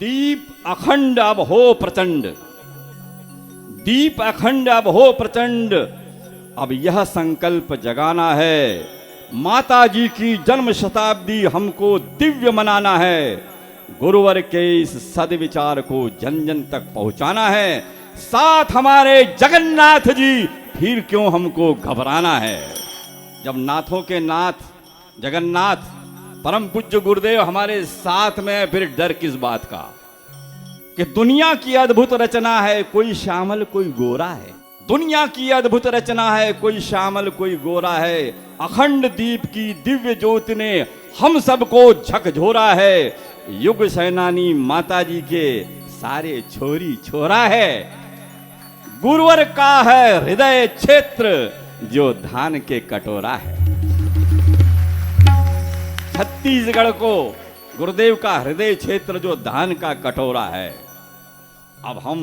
दीप अखंड अब हो प्रचंड, दीप अखंड अब हो प्रचंड। अब यह संकल्प जगाना है, माता जी की जन्म शताब्दी हमको दिव्य मनाना है। गुरुवर के इस सद्विचार को जन जन तक पहुंचाना है। साथ हमारे जगन्नाथ जी, फिर क्यों हमको घबराना है। जब नाथों के नाथ जगन्नाथ परम पूज्य गुरुदेव हमारे साथ में, फिर डर किस बात का कि दुनिया की अद्भुत रचना है, कोई श्यामल कोई गोरा है। दुनिया की अद्भुत रचना है, कोई श्यामल कोई गोरा है। अखंड दीप की दिव्य ज्योति ने हम सबको झकझोरा है। युग सेनानी माता जी के सारे छोरी छोरा है। गुरुवर का है हृदय क्षेत्र, जो धान के कटोरा है। छत्तीसगढ़ को गुरुदेव का हृदय क्षेत्र जो धान का कटोरा है। अब हम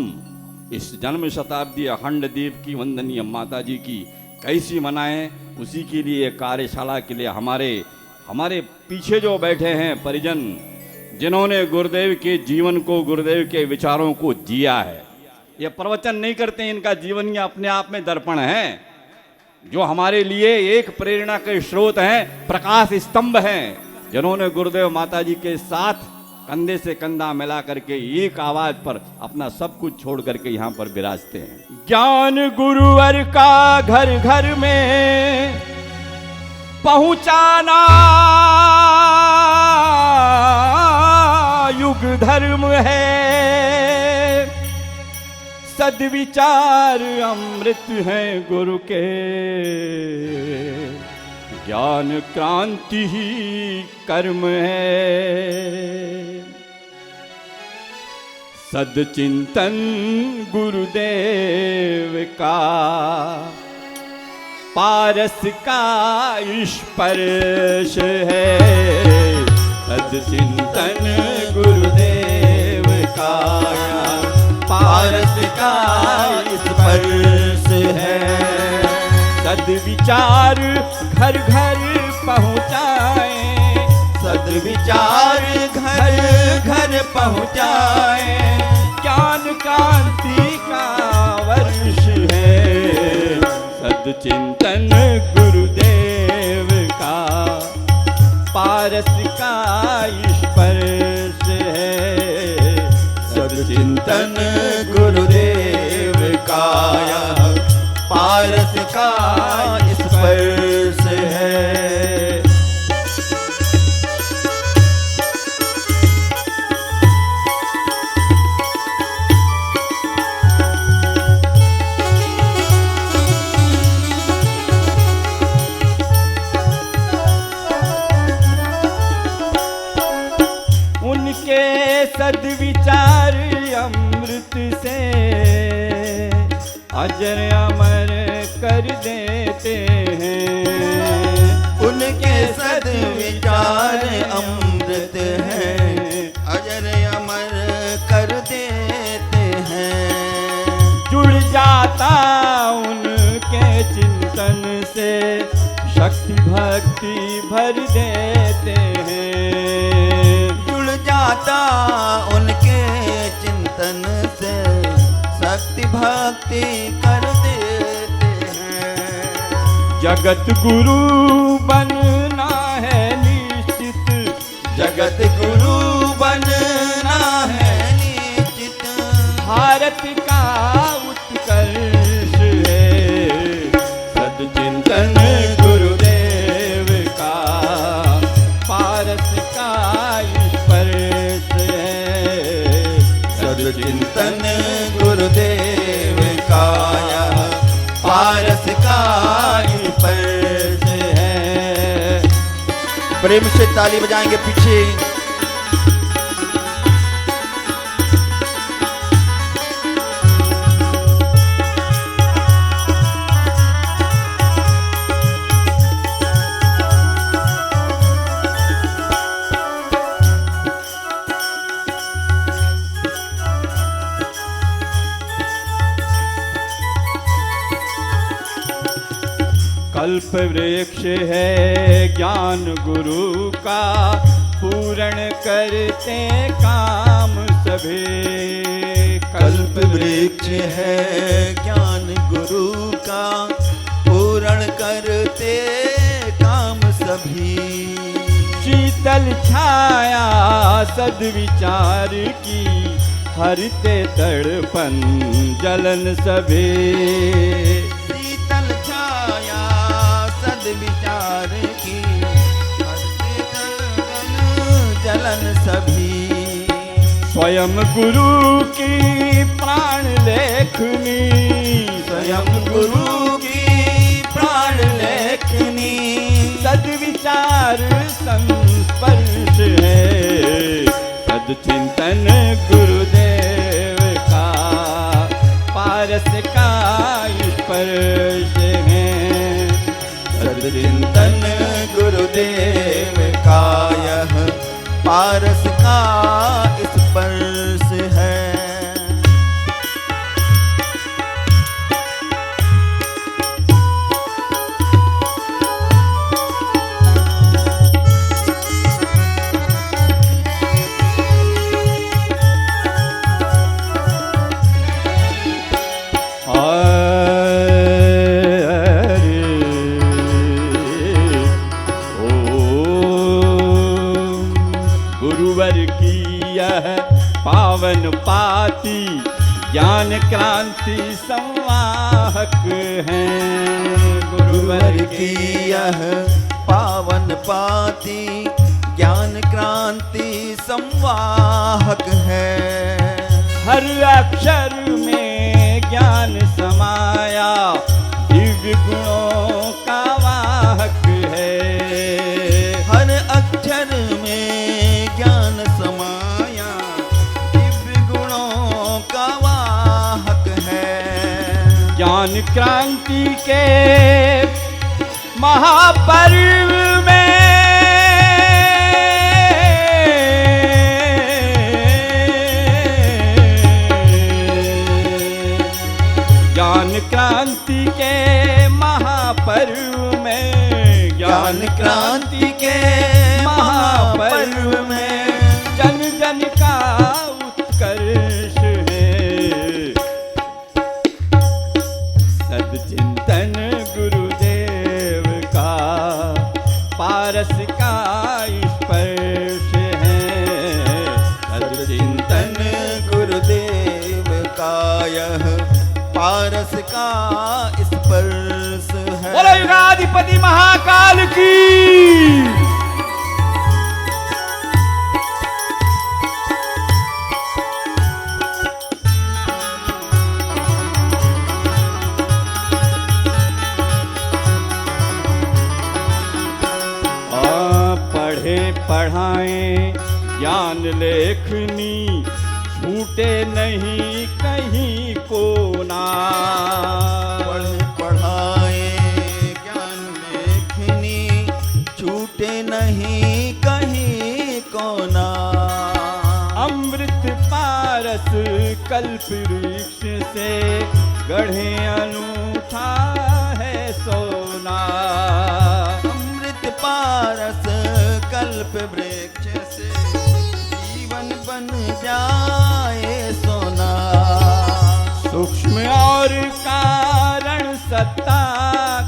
इस जन्म शताब्दी अखंड दीप की वंदनीय माता जी की कैसी मनाएं, उसी के लिए कार्यशाला के लिए हमारे पीछे जो बैठे हैं परिजन, जिन्होंने गुरुदेव के जीवन को, गुरुदेव के विचारों को जिया है। ये प्रवचन नहीं करते, इनका जीवन ये अपने आप में दर्पण है, जो हमारे लिए एक प्रेरणा के स्रोत हैं, प्रकाश स्तंभ हैं, जिन्होंने गुरुदेव माता जी के साथ कंधे से कंधा मिला करके एक आवाज पर अपना सब कुछ छोड़ करके यहाँ पर विराजते हैं। ज्ञान गुरुवर का घर घर में पहुंचाना युग धर्म है। सद्विचार अमृत है गुरु के, ज्ञान क्रांति ही कर्म है। सदचिंतन गुरुदेव का पारस का स्पर्श है। सदचिंतन गुरुदेव का पारस का स्पर्श है। सद्विचार घर घर पहुँचाए, सद्विचार घर घर पहुँचाए। ज्ञान कांति का वर्ष है। सदचिंतन गुरुदेव का पारस का स्पर्श है। सदचिंतन गुरुदेव का पारस का स्पर्श है। उनके सद्विचार अमृत से अजर अमर कर देते हैं। उनके सद्विचार अमृत हैं, अजर अमर कर देते हैं। जुड़ जाता उनके चिंतन से शक्ति भक्ति भर देते हैं। जुड़ जाता उनके चिंतन से शक्ति भक्ति कर देते हैं। जगत गुरु बनना है निश्चित, जगत गुरु बनना है निश्चित। भारत का उत्कर्ष है। सदचिंतन गुरुदेव का पारस का स्पर्श है। सदचिंतन गुरुदेव का पारस का स्पर्श है। प्रेम से ताली बजाएंगे पीछे। कल्प वृक्ष है ज्ञान गुरु का, पूर्ण करते काम सब वृक्ष है ज्ञान गुरु का, पूर्ण करते काम सभी। शीतल छाया सद्विचार की, हरते तड़पन जलन सभे। शीतल छाया सद्विचार की, हरते तड़पन जलन सभी। स्वयं गुरु की प्राण लेखनी, स्वयं गुरु की प्राण लेखनी, सद्विचार संस्पर्श है। सदचिंतन गुरुदेव का, पारस का स्पर्श है। सदचिंतन गुरुदेव का यह पारस का स्पर्श है। गुरुवर की यह पावन पाती, ज्ञान क्रांति संवाहक है। गुरुवर की यह पावन पाती, ज्ञान क्रांति संवाहक है। हर अक्षर में ज्ञान समाया, दिव्य गुणों का वाहक है। हर अक्षर में ज्ञान समाया, दिव्य गुणों का वाहक है। ज्ञान क्रांति के महापर्व में ज्ञान क्रांति के महापर्व में, ज्ञान क्रांति के महापर्व में, जन जन का उत्कर्ष है। सदचिंतन गुरुदेव का, पारस का स्पर्श है। सदचिंतन गुरुदेव का यह पारस का स्पर्श है। बोलो युगाधिपति महाकाल की। पढ़े पढ़ाएं ज्ञान लेखनी, छूटे नहीं कहीं को ना। पढ़े पढ़ाए ज्ञान लेखनी, छूटे नहीं कहीं को ना। अमृत पारस कल्प वृक्ष से, गढ़े अनूठा है सोना। अमृत पारस कल्प वृक्ष से, जीवन बन जाए सोना। सूक्ष्म और कारण सत्ता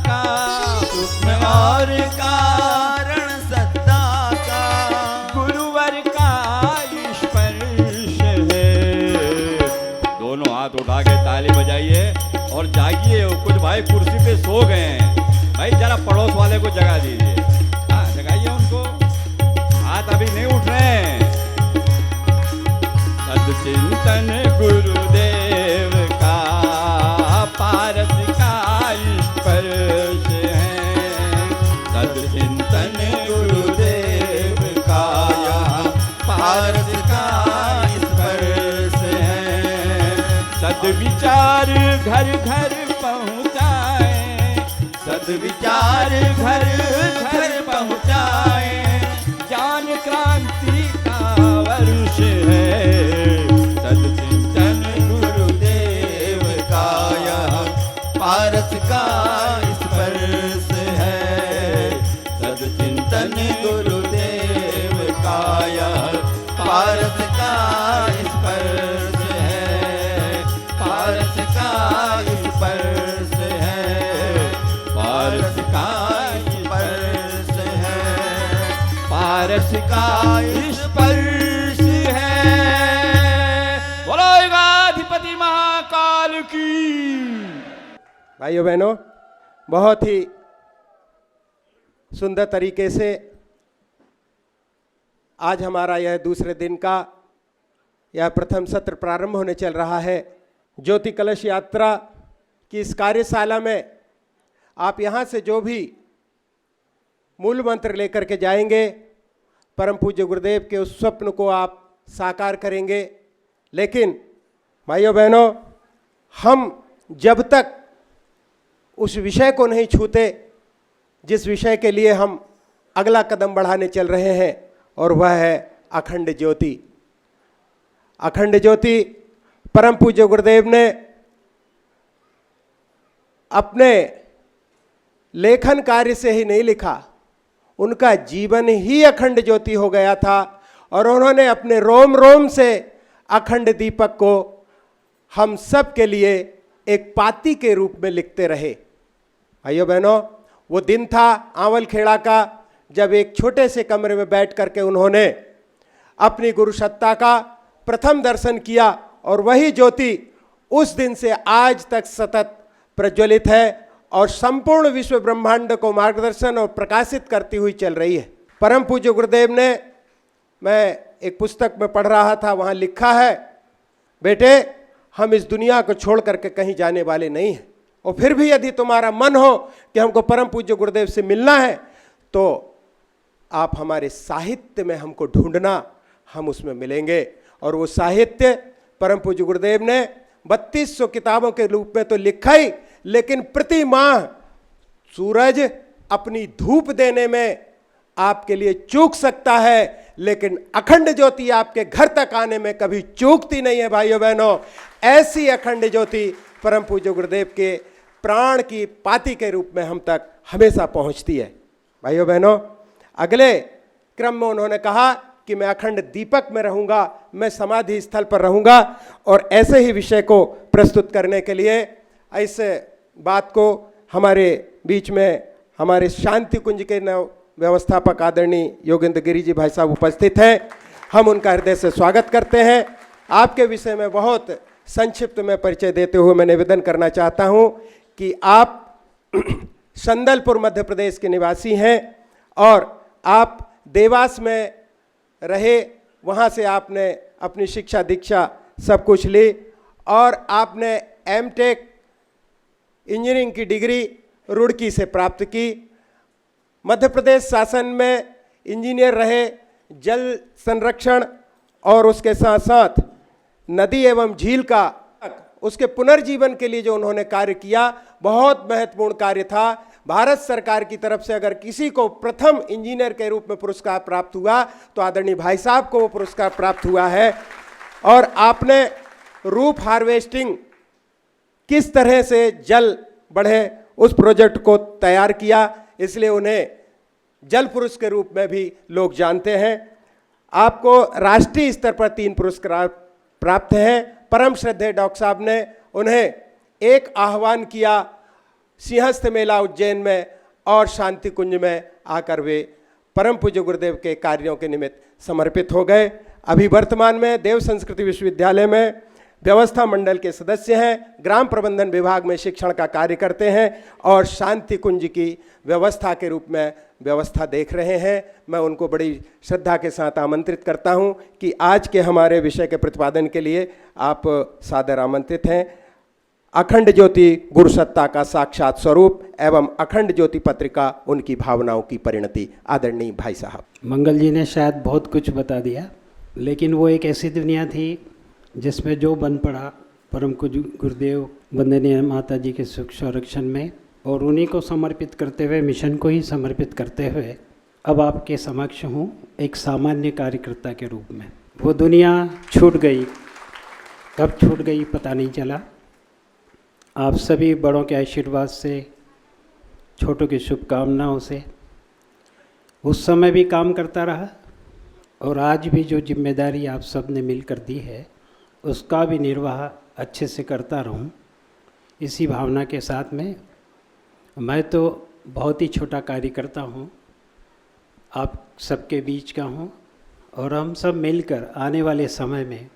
का, सूक्ष्म और कारण सत्ता का, गुरुवर का स्पर्श है। दोनों हाथ उठा के ताली बजाइए और जागिए। कुछ भाई कुर्सी पे सो गए हैं, भाई जरा पड़ोस वाले को जगा दीजिए। हाँ, जगाइए उनको, हाथ अभी नहीं उठ रहे हैं। सदचिंतन गुरुदेव का, पारस का स्पर्श है। सदचिंतन गुरुदेव का, पारस का स्पर्श है। सद्विचार घर घर पहुँचाए, सद्विचार घर घर पहुँचाए। ज्ञान क्रांति का वर्ष है। सदचिंतन गुरुदेव का यह पारस का स्पर्श है। सदचिंतन गुरुदेव का यह पारस का स्पर्श है। पारस पारस का स्पर्श है। बोलो युगाधिपति महाकाल की। भाइयों बहनों, बहुत ही सुंदर तरीके से आज हमारा यह दूसरे दिन का यह प्रथम सत्र प्रारंभ होने चल रहा है। ज्योति कलश यात्रा की इस कार्यशाला में आप यहाँ से जो भी मूल मंत्र लेकर के जाएंगे, परम पूज्य गुरुदेव के उस स्वप्न को आप साकार करेंगे। लेकिन भाइयों बहनों, हम जब तक उस विषय को नहीं छूते जिस विषय के लिए हम अगला कदम बढ़ाने चल रहे हैं, और वह है अखंड ज्योति। अखंड ज्योति परम पूज्य गुरुदेव ने अपने लेखन कार्य से ही नहीं लिखा, उनका जीवन ही अखंड ज्योति हो गया था। और उन्होंने अपने रोम रोम से अखंड दीपक को हम सब के लिए एक पाती के रूप में लिखते रहे। भाइयों बहनों, वो दिन था आंवल खेड़ा का, जब एक छोटे से कमरे में बैठ करके उन्होंने अपनी गुरु सत्ता का प्रथम दर्शन किया, और वही ज्योति उस दिन से आज तक सतत प्रज्वलित है और संपूर्ण विश्व ब्रह्मांड को मार्गदर्शन और प्रकाशित करती हुई चल रही है। परम पूज्य गुरुदेव ने, मैं एक पुस्तक में पढ़ रहा था, वहाँ लिखा है, बेटे हम इस दुनिया को छोड़ करके कहीं जाने वाले नहीं हैं, और फिर भी यदि तुम्हारा मन हो कि हमको परम पूज्य गुरुदेव से मिलना है तो आप हमारे साहित्य में हमको ढूंढना, हम उसमें मिलेंगे। और वो साहित्य परम पूज्य गुरुदेव ने 3200 किताबों के रूप में तो लिखा ही, लेकिन प्रति माह सूरज अपनी धूप देने में आपके लिए चूक सकता है, लेकिन अखंड ज्योति आपके घर तक आने में कभी चूकती नहीं है। भाइयों बहनों, ऐसी अखंड ज्योति परम पूज्य गुरुदेव के प्राण की पाती के रूप में हम तक हमेशा पहुंचती है। भाइयों बहनों, अगले क्रम में उन्होंने कहा कि मैं अखंड दीपक में रहूंगा, मैं समाधि स्थल पर रहूंगा, और ऐसे ही विषय को प्रस्तुत करने के लिए इस बात को हमारे बीच में हमारे शांति कुंज के नव व्यवस्थापक आदरणीय योगेंद्र गिरी जी भाई साहब उपस्थित हैं। हम उनका हृदय से स्वागत करते हैं। आपके विषय में बहुत संक्षिप्त में परिचय देते हुए मैं निवेदन करना चाहता हूं कि आप संदलपुर मध्य प्रदेश के निवासी हैं और आप देवास में रहे, वहाँ से आपने अपनी शिक्षा दीक्षा सब कुछ ली, और आपने एमटेक इंजीनियरिंग की डिग्री रुड़की से प्राप्त की। मध्य प्रदेश शासन में इंजीनियर रहे, जल संरक्षण और उसके साथ साथ नदी एवं झील का उसके पुनर्जीवन के लिए जो उन्होंने कार्य किया, बहुत महत्वपूर्ण कार्य था। भारत सरकार की तरफ से अगर किसी को प्रथम इंजीनियर के रूप में पुरस्कार प्राप्त हुआ तो आदरणीय भाई साहब को वो पुरस्कार प्राप्त हुआ है। और आपने रूफ हार्वेस्टिंग, किस तरह से जल बढ़े, उस प्रोजेक्ट को तैयार किया, इसलिए उन्हें जल पुरुष के रूप में भी लोग जानते हैं। आपको राष्ट्रीय स्तर पर 3 पुरस्कार प्राप्त हैं। परम श्रद्धेय डॉक्टर साहब ने उन्हें एक आह्वान किया सिंहस्थ मेला उज्जैन में, और शांति कुंज में आकर वे परम पूज्य गुरुदेव के कार्यों के निमित्त समर्पित हो गए। अभी वर्तमान में देव संस्कृति विश्वविद्यालय में व्यवस्था मंडल के सदस्य हैं, ग्राम प्रबंधन विभाग में शिक्षण का कार्य करते हैं, और शांति कुंज की व्यवस्था के रूप में व्यवस्था देख रहे हैं। मैं उनको बड़ी श्रद्धा के साथ आमंत्रित करता हूं कि आज के हमारे विषय के प्रतिपादन के लिए आप सादर आमंत्रित हैं। अखंड ज्योति गुरु सत्ता का साक्षात स्वरूप एवं अखंड ज्योति पत्रिका उनकी भावनाओं की परिणति। आदरणीय भाई साहब। मंगल जी ने शायद बहुत कुछ बता दिया, लेकिन वो एक ऐसी दुनिया थी जिसमें जो बन पड़ा परम गुरुदेव वंदनीय माता जी के सुख संरक्षण में, और उन्हीं को समर्पित करते हुए, मिशन को ही समर्पित करते हुए अब आपके समक्ष हूँ एक सामान्य कार्यकर्ता के रूप में। वो दुनिया छूट गई, कब छूट गई पता नहीं चला। आप सभी बड़ों के आशीर्वाद से, छोटों की शुभकामनाओं से उस समय भी काम करता रहा, और आज भी जो जिम्मेदारी आप सब ने मिलकर दी है उसका भी निर्वाह अच्छे से करता रहूं, इसी भावना के साथ में। मैं तो बहुत ही छोटा कार्यकर्ता हूं। आप सबके बीच का हूँ और हम सब मिलकर आने वाले समय में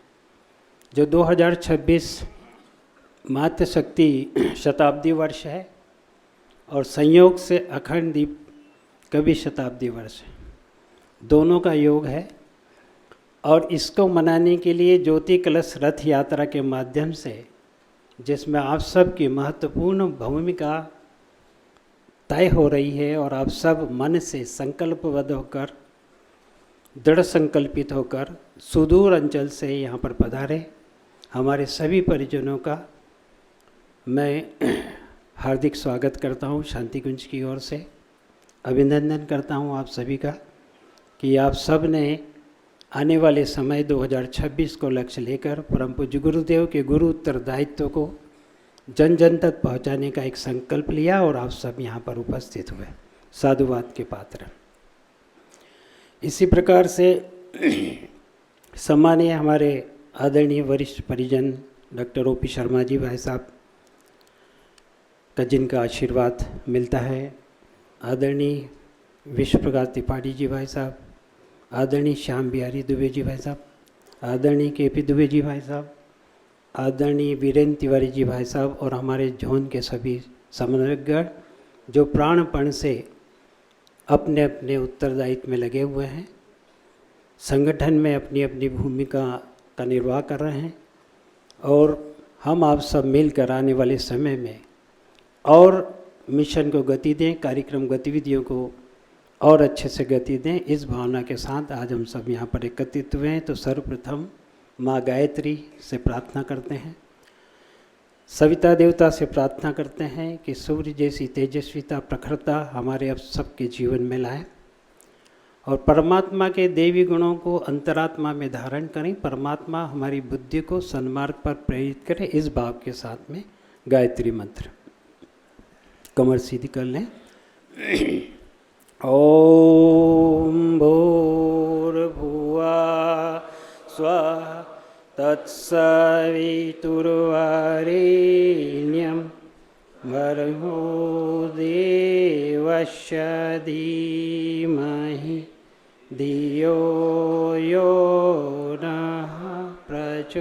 जो 2026 मातृशक्ति शताब्दी वर्ष है और संयोग से अखंड दीप कवि शताब्दी वर्ष है, दोनों का योग है। और इसको मनाने के लिए ज्योति कलश रथ यात्रा के माध्यम से, जिसमें आप सब की महत्वपूर्ण भूमिका तय हो रही है और आप सब मन से संकल्पबद्ध होकर, दृढ़ संकल्पित होकर सुदूर अंचल से यहाँ पर पधारे, हमारे सभी परिजनों का मैं हार्दिक स्वागत करता हूँ। शांति कुंज की ओर से अभिनंदन करता हूँ आप सभी का कि आप सब ने आने वाले समय 2026 को लक्ष्य लेकर परम पूज्य गुरुदेव के गुरु उत्तरदायित्व को जन जन तक पहुँचाने का एक संकल्प लिया और आप सब यहाँ पर उपस्थित हुए, साधुवाद के पात्र। इसी प्रकार से सम्मानीय हमारे आदरणीय वरिष्ठ परिजन डॉक्टर OP शर्मा जी भाई साहब का जिनका आशीर्वाद मिलता है, आदरणीय विश्व प्रकाश त्रिपाठी जी भाई साहब, आदरणीय श्याम बिहारी दुबे जी भाई साहब, आदरणीय KP दुबे जी भाई साहब, आदरणीय वीरेंद्र तिवारी जी भाई साहब और हमारे जोन के सभी समन्वयकगण जो प्राणपण से अपने अपने उत्तरदायित्व में लगे हुए हैं, संगठन में अपनी अपनी भूमिका का निर्वाह कर रहे हैं और हम आप सब मिलकर आने वाले समय में और मिशन को गति दें, कार्यक्रम गतिविधियों को और अच्छे से गति दें। इस भावना के साथ आज हम सब यहाँ पर एकत्रित हुए हैं। तो सर्वप्रथम माँ गायत्री से प्रार्थना करते हैं, सविता देवता से प्रार्थना करते हैं कि सूर्य जैसी तेजस्विता प्रखरता हमारे अब सबके जीवन में लाए और परमात्मा के देवी गुणों को अंतरात्मा में धारण करें। परमात्मा हमारी बुद्धि को सन्मार्ग पर प्रेरित करे, इस भाव के साथ में गायत्री मंत्र कमर सीधी कर लें। ओम भूर्भुवः स्वः तत्सवितुर्वरेण्यं भर्गो देवस्य धीमहि धियो यो नः प्रचोदयात्।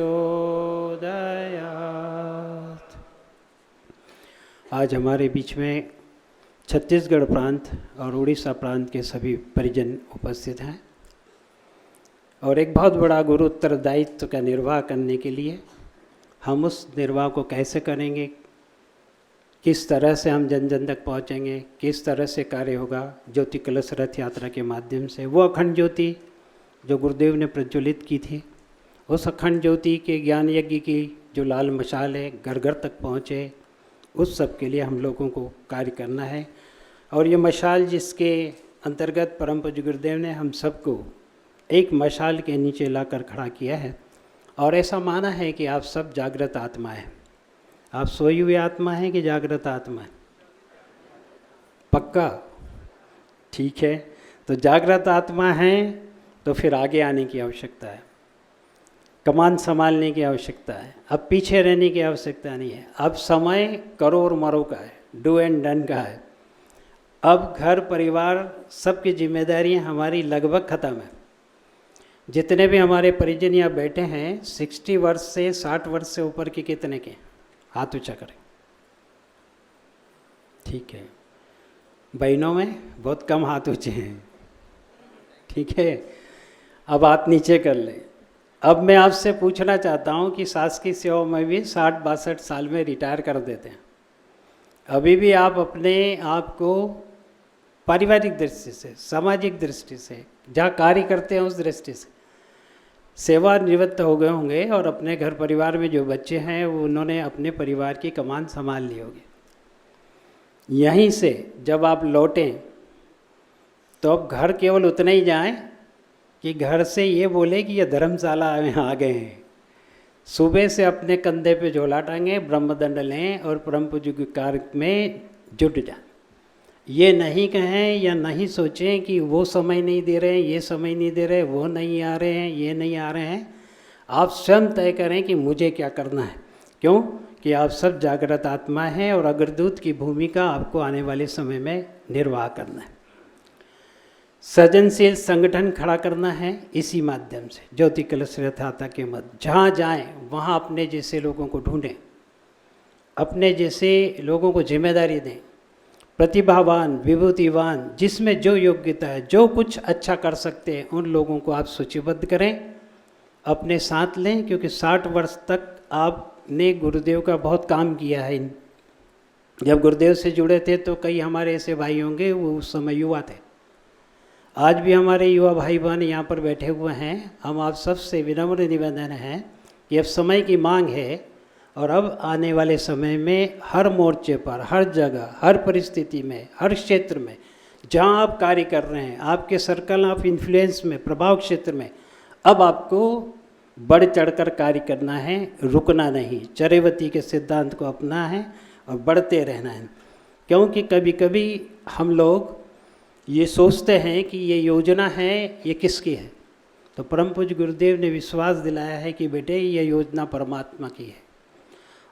आज हमारे बीच में छत्तीसगढ़ प्रांत और उड़ीसा प्रांत के सभी परिजन उपस्थित हैं और एक बहुत बड़ा गुरु उत्तरदायित्व का निर्वाह करने के लिए हम उस निर्वाह को कैसे करेंगे, किस तरह से हम जन जन तक पहुँचेंगे, किस तरह से कार्य होगा। ज्योति कलश रथ यात्रा के माध्यम से वो अखंड ज्योति जो गुरुदेव ने प्रज्वलित की थी, उस अखंड ज्योति के ज्ञान यज्ञ की जो लाल मशाल है घर घर तक पहुँचे, उस सब के लिए हम लोगों को कार्य करना है। और ये मशाल जिसके अंतर्गत परम पूज्य गुरुदेव ने हम सबको एक मशाल के नीचे लाकर खड़ा किया है और ऐसा माना है कि आप सब जागृत आत्मा है। आप सोई हुई आत्मा है कि जागृत आत्मा है? पक्का? ठीक है, तो जागृत आत्मा है तो फिर आगे आने की आवश्यकता है, कमान संभालने की आवश्यकता है, अब पीछे रहने की आवश्यकता नहीं है। अब समय करो और मरो का है, डू एंड डन का है। अब घर परिवार सबकी जिम्मेदारियां हमारी लगभग ख़त्म है। जितने भी हमारे परिजन यहाँ बैठे हैं 60 वर्ष से 60 वर्ष से ऊपर के कितने के हाथ ऊंचा करें? ठीक है, बहनों में बहुत कम हाथ ऊंचे हैं। ठीक है, अब हाथ नीचे कर लें। अब मैं आपसे पूछना चाहता हूँ कि शासकीय सेवा में भी 60-62 साल में रिटायर कर देते हैं, अभी भी आप अपने आप को पारिवारिक दृष्टि से, सामाजिक दृष्टि से, जहाँ कार्य करते हैं उस दृष्टि से सेवानिवृत्त हो गए होंगे और अपने घर परिवार में जो बच्चे हैं वो उन्होंने अपने परिवार की कमान संभाल ली होगी। यहीं से जब आप लौटें तो अब घर केवल उतना ही जाएं कि घर से ये बोले कि ये धर्मशाला में आ गए हैं। सुबह से अपने कंधे पे झोला टांगे, ब्रह्मदंड लें और परम पूज्य के कार्य में जुट जाएं। ये नहीं कहें या नहीं सोचें कि वो समय नहीं दे रहे हैं, ये समय नहीं दे रहे, वो नहीं आ रहे हैं, ये नहीं आ रहे हैं। आप स्वयं तय करें कि मुझे क्या करना है। क्यों कि आप सब जागृत आत्मा हैं और अग्रदूत की भूमिका आपको आने वाले समय में निर्वाह करना है। सृजनशील संगठन खड़ा करना है इसी माध्यम से, ज्योति कलश रथयात्रा के मध्य जहाँ जाएं वहाँ अपने जैसे लोगों को ढूंढें, अपने जैसे लोगों को जिम्मेदारी दें, प्रतिभावान विभूतिवान जिसमें जो योग्यता है, जो कुछ अच्छा कर सकते हैं उन लोगों को आप सूचीबद्ध करें, अपने साथ लें, क्योंकि 60 वर्ष तक आपने गुरुदेव का बहुत काम किया है। जब गुरुदेव से जुड़े थे तो कई हमारे ऐसे भाई होंगे वो उस समय युवा थे, आज भी हमारे युवा भाई बहन यहाँ पर बैठे हुए हैं। हम आप सबसे विनम्र निवेदन है कि अब समय की मांग है और अब आने वाले समय में हर मोर्चे पर, हर जगह, हर परिस्थिति में, हर क्षेत्र में जहाँ आप कार्य कर रहे हैं, आपके सर्कल ऑफ इन्फ्लुएंस में, प्रभाव क्षेत्र में, अब आपको बढ़ चढ़कर कार्य करना है, रुकना नहीं, चरैवती के सिद्धांत को अपना है और बढ़ते रहना है। क्योंकि कभी कभी हम लोग ये सोचते हैं कि ये योजना है, ये किसकी है, तो परम पूज्य गुरुदेव ने विश्वास दिलाया है कि बेटे ये योजना परमात्मा की है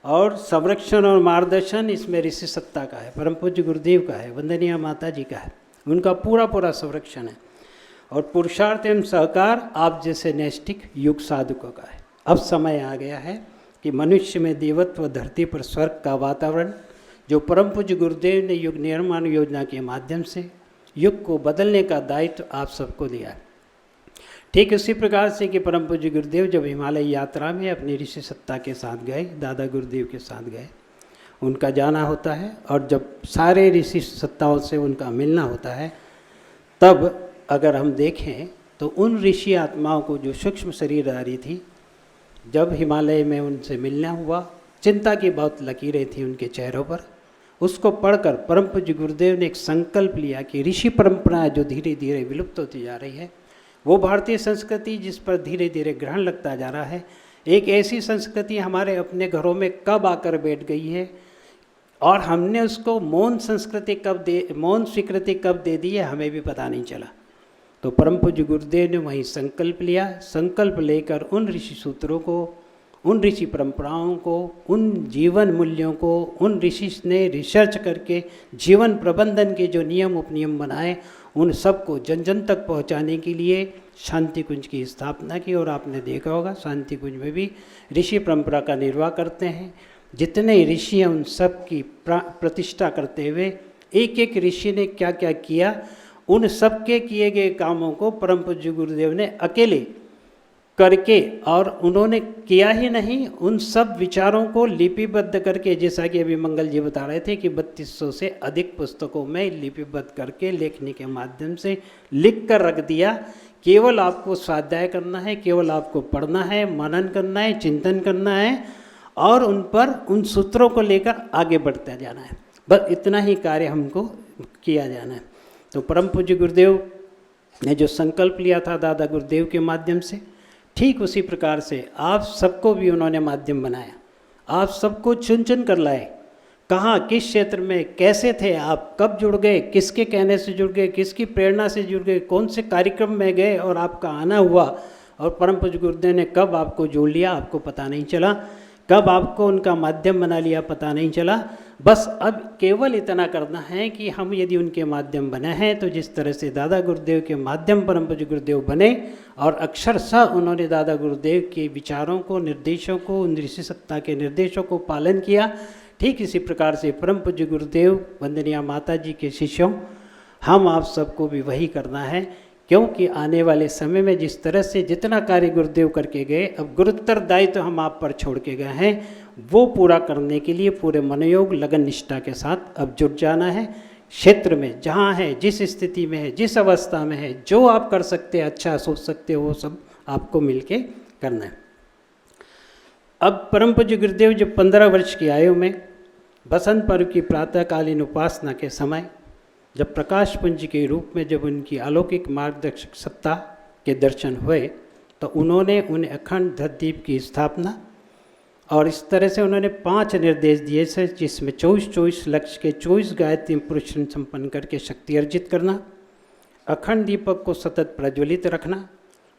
और संरक्षण और मार्गदर्शन इसमें ऋषि सत्ता का है, परम पूज्य गुरुदेव का है, वंदनीय माता जी का है, उनका पूरा पूरा संरक्षण है और पुरुषार्थ एवं सहकार आप जैसे नैष्ठिक युग साधकों का है। अब समय आ गया है कि मनुष्य में देवत्व, धरती पर स्वर्ग का वातावरण जो परम पूज्य गुरुदेव ने युग निर्माण योजना के माध्यम से युग को बदलने का दायित्व आप सबको दिया है। ठीक उसी प्रकार से कि परम पूज्य गुरुदेव जब हिमालय यात्रा में अपनी ऋषि सत्ता के साथ गए, दादा गुरुदेव के साथ गए, उनका जाना होता है और जब सारे ऋषि सत्ताओं से उनका मिलना होता है, तब अगर हम देखें तो उन ऋषि आत्माओं को जो सूक्ष्म शरीरधारी थी, जब हिमालय में उनसे मिलना हुआ, चिंता की बहुत लकीरें थी उनके चेहरों पर। उसको पढ़कर परम पूज्य गुरुदेव ने एक संकल्प लिया कि ऋषि परंपरा जो धीरे धीरे विलुप्त होती जा रही है, वो भारतीय संस्कृति जिस पर धीरे धीरे ग्रहण लगता जा रहा है, एक ऐसी संस्कृति हमारे अपने घरों में कब आकर बैठ गई है और हमने उसको मौन स्वीकृति कब दे दी है हमें भी पता नहीं चला। तो परम पूज्य गुरुदेव ने वहीं संकल्प लिया, संकल्प लेकर उन ऋषि सूत्रों को, उन ऋषि परंपराओं को, उन जीवन मूल्यों को, उन ऋषि ने रिसर्च करके जीवन प्रबंधन के जो नियम उपनियम बनाए, उन सबको जन जन तक पहुंचाने के लिए शांति कुंज की स्थापना की। और आपने देखा होगा शांति कुंज में भी ऋषि परंपरा का निर्वाह करते हैं। जितने ऋषि हैं उन सब की प्रतिष्ठा करते हुए एक एक ऋषि ने क्या क्या किया, उन सब के किए गए कामों को परम पूज्य गुरुदेव ने अकेले करके, और उन्होंने किया ही नहीं, उन सब विचारों को लिपिबद्ध करके, जैसा कि अभी मंगल जी बता रहे थे कि 3200 से अधिक पुस्तकों में लिपिबद्ध करके लेखनी के माध्यम से लिख कर रख दिया। केवल आपको स्वाध्याय करना है, केवल आपको पढ़ना है, मनन करना है, चिंतन करना है और उन पर उन सूत्रों को लेकर आगे बढ़ते जाना है। बस इतना ही कार्य हमको किया जाना है। तो परम पूज्य गुरुदेव ने जो संकल्प लिया था दादा गुरुदेव के माध्यम से, ठीक उसी प्रकार से आप सबको भी उन्होंने माध्यम बनाया। आप सबको चुन चुन कर लाए, कहाँ किस क्षेत्र में कैसे थे आप, कब जुड़ गए, किसके कहने से जुड़ गए, किसकी प्रेरणा से जुड़ गए, कौन से कार्यक्रम में गए और आपका आना हुआ, और परम पूज्य गुरुदेव ने कब आपको जोड़ लिया आपको पता नहीं चला, कब आपको उनका माध्यम बना लिया पता नहीं चला। बस अब केवल इतना करना है कि हम यदि उनके माध्यम बने हैं तो जिस तरह से दादा गुरुदेव के माध्यम परम पूज्य गुरुदेव बने और अक्षरशः उन्होंने दादा गुरुदेव के विचारों को, निर्देशों को, उन ऋषि सत्ता के निर्देशों को पालन किया, ठीक इसी प्रकार से परम पूज्य गुरुदेव वंदनीय माता जी के शिष्यों हम आप सबको भी वही करना है। क्योंकि आने वाले समय में जिस तरह से जितना कार्य गुरुदेव करके गए, अब गुरुतर दायित्व तो हम आप पर छोड़ के गए हैं, वो पूरा करने के लिए पूरे मनोयोग लगन निष्ठा के साथ अब जुट जाना है। क्षेत्र में जहाँ है, जिस स्थिति में है, जिस अवस्था में है, जो आप कर सकते हैं, अच्छा सोच सकते हो, वो सब आपको मिलके करना है। अब परम पूज्य गुरुदेव जब 15 वर्ष की आयु में बसंत पर्व की प्रातःकालीन उपासना के समय जब प्रकाश पुंज के रूप में जब उनकी अलौकिक मार्गदर्शक सत्ता के दर्शन हुए, तो उन्होंने उन्हें अखंड धरदीप की स्थापना और इस तरह से उन्होंने 5 निर्देश दिए थे, जिसमें 24 लक्ष्य के 24 गायत्री पुरुषन संपन्न करके शक्ति अर्जित करना, अखंड दीपक को सतत प्रज्वलित रखना,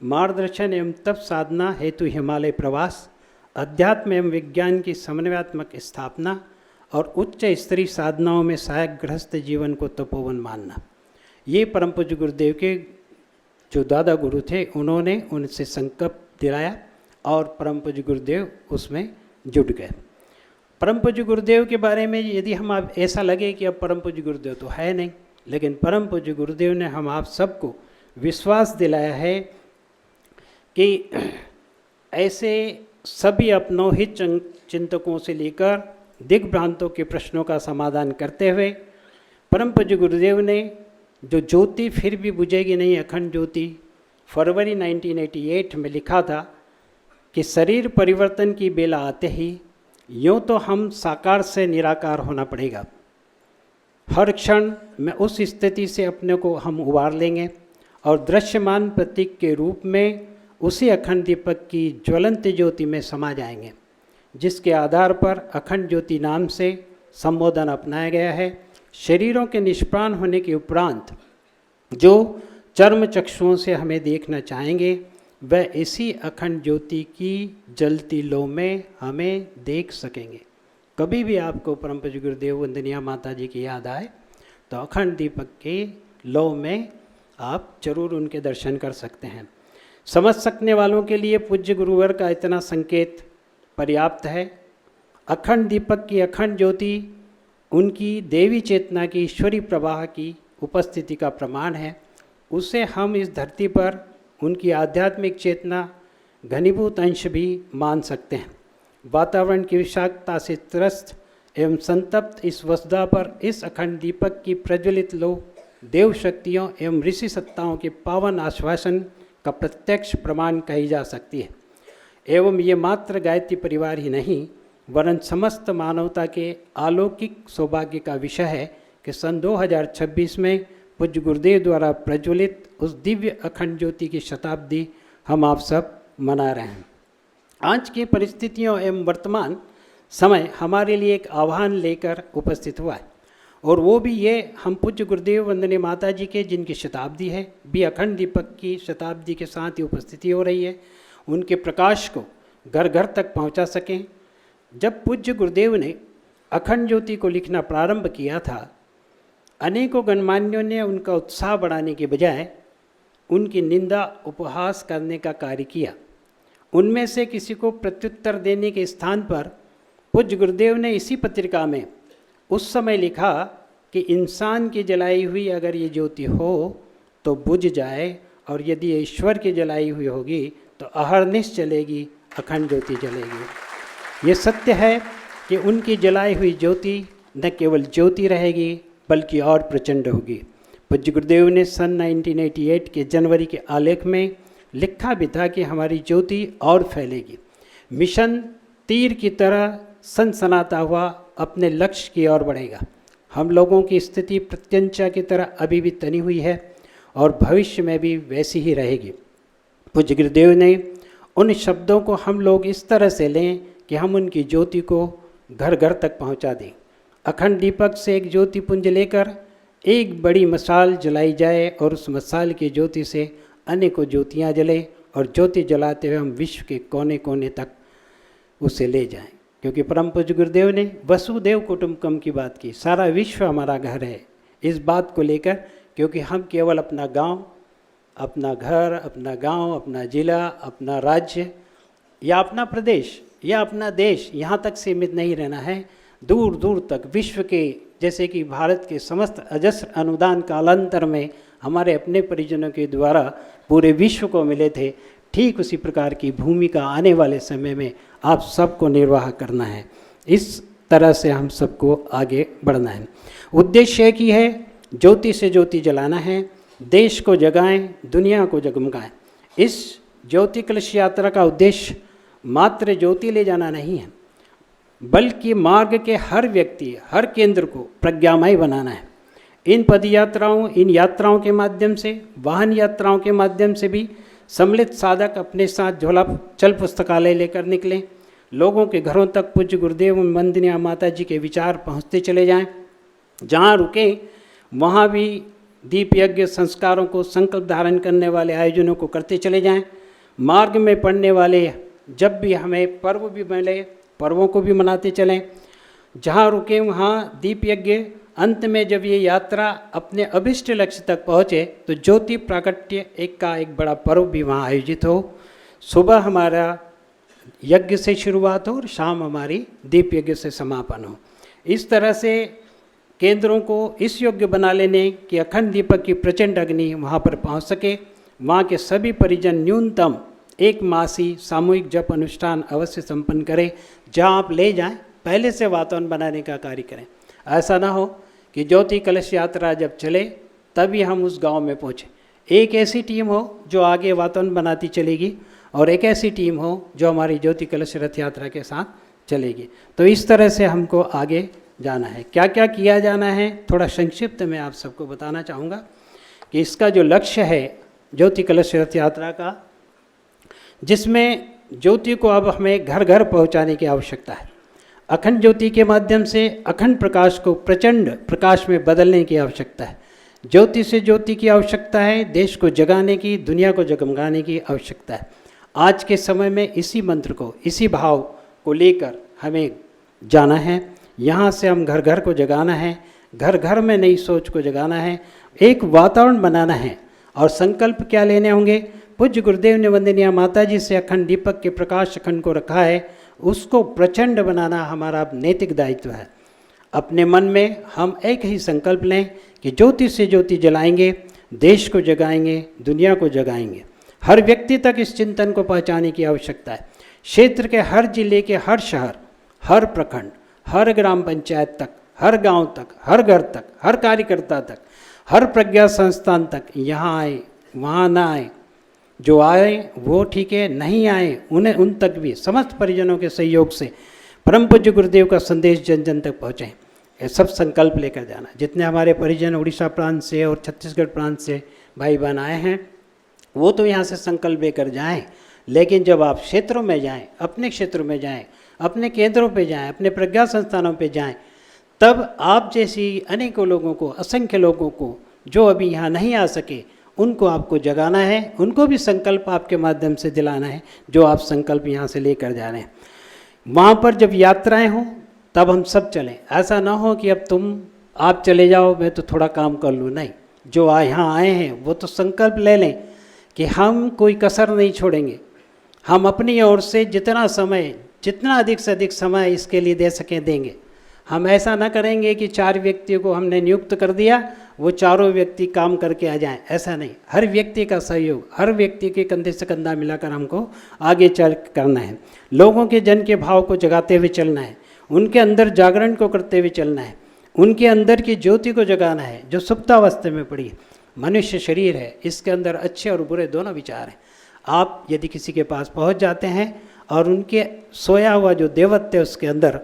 मार्गदर्शन एवं तप साधना हेतु हिमालय प्रवास, अध्यात्म एवं विज्ञान की समन्वयात्मक स्थापना और उच्च स्तरीय साधनाओं में सहायक गृहस्थ जीवन को तपोवन मानना। ये परम पूज्य गुरुदेव के जो दादा गुरु थे उन्होंने उनसे संकल्प दिलाया और परम पूज्य गुरुदेव उसमें जुट गए। परम पूज्य गुरुदेव के बारे में यदि हम आप ऐसा लगे कि अब परम पूज्य गुरुदेव तो है नहीं, लेकिन परम पूज्य गुरुदेव ने हम आप सबको विश्वास दिलाया है कि ऐसे सभी अपनों हित चिंतकों से लेकर दिग्भ्रांतों के प्रश्नों का समाधान करते हुए परम पूज्य गुरुदेव ने जो ज्योति फिर भी बुझेगी नहीं अखंड ज्योति फरवरी 1988 में लिखा था कि शरीर परिवर्तन की बेला आते ही यूँ तो हम साकार से निराकार होना पड़ेगा। हर क्षण में उस स्थिति से अपने को हम उबार लेंगे और दृश्यमान प्रतीक के रूप में उसी अखंड दीपक की ज्वलंत ज्योति में समा जाएंगे, जिसके आधार पर अखंड ज्योति नाम से संबोधन अपनाया गया है। शरीरों के निष्प्राण होने के उपरांत जो चर्म चक्षुओं से हमें देखना चाहेंगे वह इसी अखंड ज्योति की जलती लौ में हमें देख सकेंगे। कभी भी आपको परम पूज्य गुरुदेव वंदनीय माता जी की याद आए तो अखंड दीपक के लौ में आप जरूर उनके दर्शन कर सकते हैं। समझ सकने वालों के लिए पूज्य गुरुवर का इतना संकेत पर्याप्त है। अखंड दीपक की अखंड ज्योति उनकी देवी चेतना की ईश्वरी प्रवाह की उपस्थिति का प्रमाण है। उसे हम इस धरती पर उनकी आध्यात्मिक चेतना घनीभूत अंश भी मान सकते हैं। वातावरण की विषाक्तता से त्रस्त एवं संतप्त इस वसुधा पर इस अखंड दीपक की प्रज्वलित लो देव शक्तियों एवं ऋषि सत्ताओं के पावन आश्वासन का प्रत्यक्ष प्रमाण कही जा सकती है। एवं ये मात्र गायत्री परिवार ही नहीं वरन समस्त मानवता के अलौकिक सौभाग्य का विषय है कि सन 2026 में पूज्य गुरुदेव द्वारा प्रज्वलित उस दिव्य अखंड ज्योति की शताब्दी हम आप सब मना रहे हैं। आज की परिस्थितियों एवं वर्तमान समय हमारे लिए एक आह्वान लेकर उपस्थित हुआ है और वो भी ये हम पूज्य गुरुदेव वंदनीय माता जी के जिनकी शताब्दी है भी अखंड दीपक की शताब्दी के साथ ही उपस्थिति हो रही है, उनके प्रकाश को घर घर तक पहुंचा सकें। जब पूज्य गुरुदेव ने अखंड ज्योति को लिखना प्रारंभ किया था अनेकों गणमान्यों ने उनका उत्साह बढ़ाने के बजाय उनकी निंदा उपहास करने का कार्य किया। उनमें से किसी को प्रत्युत्तर देने के स्थान पर पूज्य गुरुदेव ने इसी पत्रिका में उस समय लिखा कि इंसान की जलाई हुई अगर ये ज्योति हो तो बुझ जाए और यदि ईश्वर की जलाई हुई होगी तो अहरनिश चलेगी, अखंड ज्योति जलेगी। ये सत्य है कि उनकी जलाई हुई ज्योति न केवल ज्योति रहेगी बल्कि और प्रचंड होगी। पूज्य गुरुदेव ने सन 1988 के जनवरी के आलेख में लिखा भी था कि हमारी ज्योति और फैलेगी। मिशन तीर की तरह सनसनाता हुआ अपने लक्ष्य की ओर बढ़ेगा। हम लोगों की स्थिति प्रत्यंचा की तरह अभी भी तनी हुई है और भविष्य में भी वैसी ही रहेगी। पूज्य गुरुदेव ने उन शब्दों को हम लोग इस तरह से लें कि हम उनकी ज्योति को घर घर तक पहुंचा दें। अखंड दीपक से एक ज्योति पुंज लेकर एक बड़ी मशाल जलाई जाए और उस मशाल की ज्योति से अनेकों ज्योतियाँ जले और ज्योति जलाते हुए हम विश्व के कोने कोने तक उसे ले जाएं। क्योंकि परम पूज्य गुरुदेव ने वसुदेव कुटुंबकम की बात की, सारा विश्व हमारा घर है। इस बात को लेकर क्योंकि हम केवल अपना गांव, अपना घर, अपना गांव, अपना जिला, अपना राज्य या अपना प्रदेश या अपना देश यहाँ तक सीमित नहीं रहना है। दूर दूर तक विश्व के, जैसे कि भारत के समस्त अजस्र अनुदान कालांतर में हमारे अपने परिजनों के द्वारा पूरे विश्व को मिले थे, ठीक उसी प्रकार की भूमिका आने वाले समय में आप सबको निर्वाह करना है। इस तरह से हम सबको आगे बढ़ना है। उद्देश्य एक ही है, ज्योति से ज्योति जलाना है, देश को जगाएं, दुनिया को जगमगाएं। इस ज्योति कलश यात्रा का उद्देश्य मात्र ज्योति ले जाना नहीं है, बल्कि मार्ग के हर व्यक्ति, हर केंद्र को प्रज्ञामय बनाना है। इन पद यात्राओं, इन यात्राओं के माध्यम से, वाहन यात्राओं के माध्यम से भी सम्मिलित साधक अपने साथ झोला चल पुस्तकालय लेकर निकलें। लोगों के घरों तक पूज्य गुरुदेव वंदनीय माता जी के विचार पहुँचते चले जाएं। जहाँ रुकें वहाँ भी दीप यज्ञ संस्कारों को संकल्प धारण करने वाले आयोजनों को करते चले जाएं। मार्ग में पड़ने वाले जब भी हमें पर्व भी मिले, पर्वों को भी मनाते चलें। जहाँ रुकें वहाँ दीप यज्ञ अंत में जब ये यात्रा अपने अभिष्ट लक्ष्य तक पहुँचे तो ज्योति प्राकट्य एक बड़ा पर्व भी वहाँ आयोजित हो। सुबह हमारा यज्ञ से शुरुआत हो और शाम हमारी दीप यज्ञ से समापन हो। इस तरह से केंद्रों को इस योग्य बना लेने कि अखंड दीपक की प्रचंड अग्नि वहाँ पर पहुँच सके। वहाँ के सभी परिजन न्यूनतम 1 मासी सामूहिक जप अनुष्ठान अवश्य संपन्न करें। जहाँ आप ले जाएं पहले से वातावरण बनाने का कार्य करें। ऐसा ना हो कि ज्योति कलश यात्रा जब चले तभी हम उस गांव में पहुँचें। एक ऐसी टीम हो जो आगे वातावरण बनाती चलेगी और एक ऐसी टीम हो जो हमारी ज्योति कलश रथ यात्रा के साथ चलेगी। तो इस तरह से हमको आगे जाना है। क्या क्या किया जाना है थोड़ा संक्षिप्त में आप सबको बताना चाहूँगा कि इसका जो लक्ष्य है ज्योति कलश रथ यात्रा का, जिसमें ज्योति को अब हमें घर घर पहुँचाने की आवश्यकता है। अखंड ज्योति के माध्यम से अखंड प्रकाश को प्रचंड प्रकाश में बदलने की आवश्यकता है। ज्योति से ज्योति की आवश्यकता है, देश को जगाने की, दुनिया को जगमगाने की आवश्यकता है। आज के समय में इसी मंत्र को, इसी भाव को लेकर हमें जाना है। यहाँ से हम घर घर को जगाना है, घर घर में नई सोच को जगाना है, एक वातावरण बनाना है। और संकल्प क्या लेने होंगे? पूज्य गुरुदेव ने वंदनीय माता जी से अखंड दीपक के प्रकाश अखंड को रखा है, उसको प्रचंड बनाना हमारा नैतिक दायित्व है। अपने मन में हम एक ही संकल्प लें कि ज्योति से ज्योति जलाएंगे, देश को जगाएंगे, दुनिया को जगाएंगे। हर व्यक्ति तक इस चिंतन को पहुंचाने की आवश्यकता है। क्षेत्र के हर जिले के हर शहर, हर प्रखंड, हर ग्राम पंचायत तक, हर गांव तक, हर घर तक, हर कार्यकर्ता तक, हर प्रज्ञा संस्थान तक यहाँ आए वहाँ ना आए, जो आए वो ठीक है, नहीं आए उन्हें उन तक भी समस्त परिजनों के सहयोग से परम पूज्य गुरुदेव का संदेश जन जन तक पहुँचे। ये सब संकल्प लेकर जाना। जितने हमारे परिजन उड़ीसा प्रांत से और छत्तीसगढ़ प्रांत से भाई बहन आए हैं वो तो यहाँ से संकल्प लेकर जाएं, लेकिन जब आप क्षेत्रों में जाएं, अपने क्षेत्रों में जाएं, अपने केंद्रों पे जाएं, अपने प्रज्ञा संस्थानों पे जाएं, तब आप जैसी अनेकों लोगों को, असंख्य लोगों को जो अभी यहाँ नहीं आ सके उनको आपको जगाना है, उनको भी संकल्प आपके माध्यम से दिलाना है जो आप संकल्प यहाँ से लेकर जा रहे हैं। वहाँ पर जब यात्राएं हों तब हम सब चलें। ऐसा ना हो कि अब आप चले जाओ मैं तो थोड़ा काम कर लूँ, नहीं। जो यहाँ आए हैं वो तो संकल्प ले लें कि हम कोई कसर नहीं छोड़ेंगे। हम अपनी ओर से जितना अधिक से अधिक समय इसके लिए दे सकें देंगे। हम ऐसा ना करेंगे कि 4 व्यक्तियों को हमने नियुक्त कर दिया, वो चारों व्यक्ति काम करके आ जाएं, ऐसा नहीं। हर व्यक्ति का सहयोग, हर व्यक्ति के कंधे से कंधा मिलाकर हमको आगे चल करना है। लोगों के जन के भाव को जगाते हुए चलना है, उनके अंदर जागरण को करते हुए चलना है, उनके अंदर की ज्योति को जगाना है जो सुप्तावस्था में पड़ी है। मनुष्य शरीर है, इसके अंदर अच्छे और बुरे दोनों विचार हैं। आप यदि किसी के पास पहुंच जाते हैं और उनके सोया हुआ जो देवत्व है उसके अंदर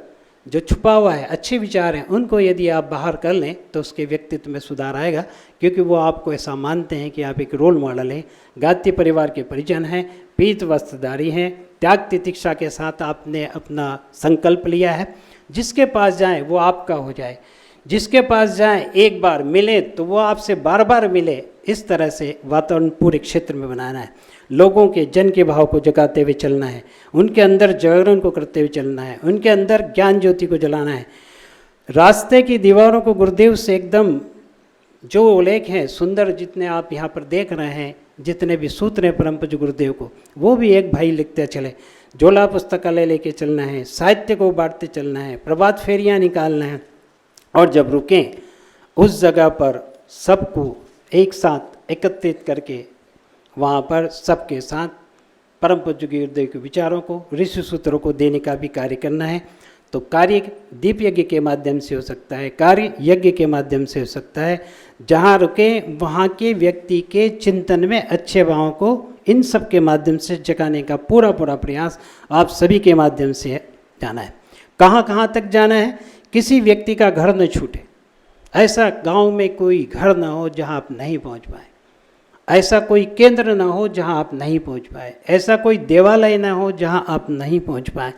जो छुपा हुआ है अच्छे विचार हैं, उनको यदि आप बाहर कर लें तो उसके व्यक्तित्व में सुधार आएगा, क्योंकि वो आपको ऐसा मानते हैं कि आप एक रोल मॉडल हैं, गाद्य परिवार के परिजन हैं, पीत वस्त्रधारी हैं, त्याग तितिक्षा के साथ आपने अपना संकल्प लिया है। जिसके पास जाएं वो आपका हो जाए, जिसके पास जाएं एक बार मिले तो वो आपसे बार बार मिले। इस तरह से वातावरण पूरे क्षेत्र में बनाना है। लोगों के जन के भाव को जगाते हुए चलना है, उनके अंदर जागरण को करते हुए चलना है, उनके अंदर ज्ञान ज्योति को जलाना है। रास्ते की दीवारों को गुरुदेव से एकदम जो उल्लेख हैं सुंदर, जितने आप यहाँ पर देख रहे हैं, जितने भी सूत्र हैं परम पूज्य गुरुदेव को, वो भी एक भाई लिखते चले। झोला पुस्तकालय लेके चलना है, साहित्य को बांटते चलना है, प्रभात फेरियाँ निकालना है, और जब रुकें उस जगह पर सबको एक साथ एकत्रित करके वहाँ पर सबके साथ परम पूज्य गुरुदेव के विचारों को, ऋषि सूत्रों को देने का भी कार्य करना है। तो कार्य दीप यज्ञ के माध्यम से हो सकता है, कार्य यज्ञ के माध्यम से हो सकता है। जहाँ रुके वहाँ के व्यक्ति के चिंतन में अच्छे भावों को इन सब के माध्यम से जगाने का पूरा प्रयास आप सभी के माध्यम से जाना है। कहाँ कहाँ तक जाना है? किसी व्यक्ति का घर न छूटे। ऐसा गांव में कोई घर ना हो जहां आप नहीं पहुंच पाए, ऐसा कोई केंद्र ना हो जहां आप नहीं पहुंच पाए, ऐसा कोई देवालय ना हो जहां आप नहीं पहुंच पाए,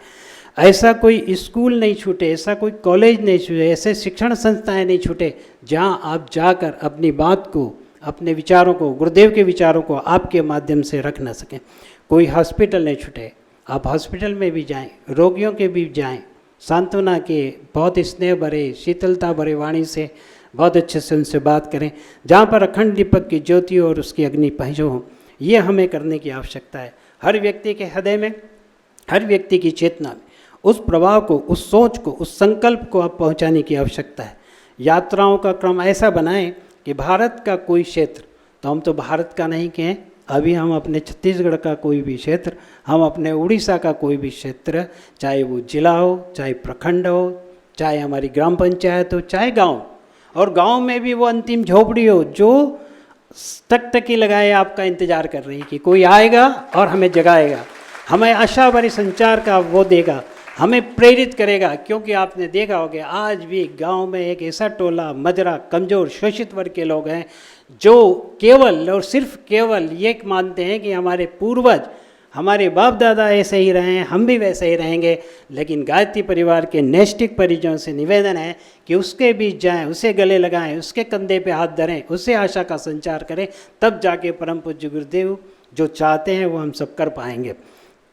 ऐसा कोई स्कूल नहीं छूटे, ऐसा कोई कॉलेज नहीं छूटे, ऐसे शिक्षण संस्थाएं नहीं छूटे जहां आप जाकर अपनी बात को, अपने विचारों को, गुरुदेव के विचारों को आपके माध्यम से रख ना सकें। कोई हॉस्पिटल नहीं छूटे, आप हॉस्पिटल में भी जाएं, रोगियों के भी जाएं, सांत्वना के, बहुत स्नेह भरे, शीतलता भरे वाणी से बहुत अच्छे से उनसे बात करें। जहाँ पर अखंड दीपक की ज्योति और उसकी अग्नि पहुँचो हो, ये हमें करने की आवश्यकता है। हर व्यक्ति के हृदय में, हर व्यक्ति की चेतना में उस प्रभाव को, उस सोच को, उस संकल्प को आप पहुँचाने की आवश्यकता है। यात्राओं का क्रम ऐसा बनाएं कि भारत का कोई क्षेत्र, तो हम तो भारत का नहीं कहें, अभी हम अपने छत्तीसगढ़ का कोई भी क्षेत्र, हम अपने उड़ीसा का कोई भी क्षेत्र, चाहे वो जिला हो, चाहे प्रखंड हो, चाहे हमारी ग्राम पंचायत हो, चाहे गांव, और गांव में भी वो अंतिम झोपड़ी हो जो टकटकी लगाए आपका इंतजार कर रही है कि कोई आएगा और हमें जगाएगा, हमें आशा भरी संचार का वो देगा, हमें प्रेरित करेगा। क्योंकि आपने देखा होगा आज भी गांव में एक ऐसा टोला मजरा कमज़ोर शोषित वर्ग के लोग हैं जो केवल और सिर्फ केवल ये मानते हैं कि हमारे पूर्वज, हमारे बाप दादा ऐसे ही रहे हैं, हम भी वैसे ही रहेंगे। लेकिन गायत्री परिवार के नैष्ठिक परिजनों से निवेदन है कि उसके बीच जाएं, उसे गले लगाएं, उसके कंधे पे हाथ धरें, उसे आशा का संचार करें, तब जाके परम पूज्य गुरुदेव जो चाहते हैं वो हम सब कर पाएंगे।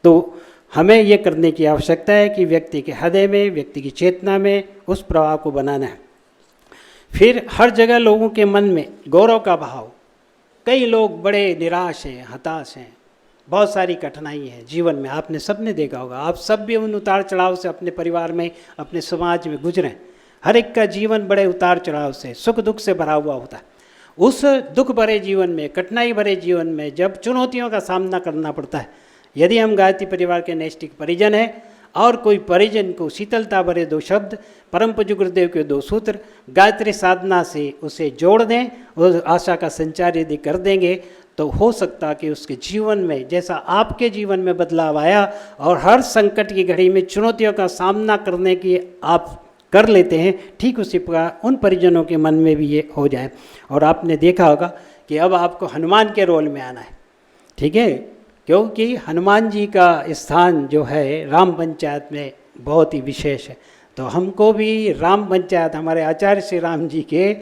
तो हमें ये करने की आवश्यकता है कि व्यक्ति के हृदय में, व्यक्ति की चेतना में उस प्रभाव को बनाना है। फिर हर जगह लोगों के मन में गौरव का भाव। कई लोग बड़े निराश हैं, हताश हैं, बहुत सारी कठिनाई है जीवन में, आपने सबने देखा होगा। आप सब भी उन उतार चढ़ाव से अपने परिवार में, अपने समाज में गुजरे। हर एक का जीवन बड़े उतार चढ़ाव से, सुख दुख से भरा हुआ होता है। उस दुख भरे जीवन में, कठिनाई भरे जीवन में जब चुनौतियों का सामना करना पड़ता है, यदि हम गायत्री परिवार के नैष्ठिक परिजन हैं और कोई परिजन को शीतलता भरे 2 शब्द, परम पूज्य गुरुदेव के 2 सूत्र गायत्री साधना से उसे जोड़ दें और आशा का संचार यदि कर देंगे, तो हो सकता कि उसके जीवन में जैसा आपके जीवन में बदलाव आया और हर संकट की घड़ी में चुनौतियों का सामना करने की आप कर लेते हैं, ठीक उसी प्रकार उन परिजनों के मन में भी ये हो जाए। और आपने देखा होगा कि अब आपको हनुमान के रोल में आना है, ठीक है, क्योंकि हनुमान जी का स्थान जो है राम पंचायत में बहुत ही विशेष है। तो हमको भी राम पंचायत, हमारे आचार्य श्री राम जी के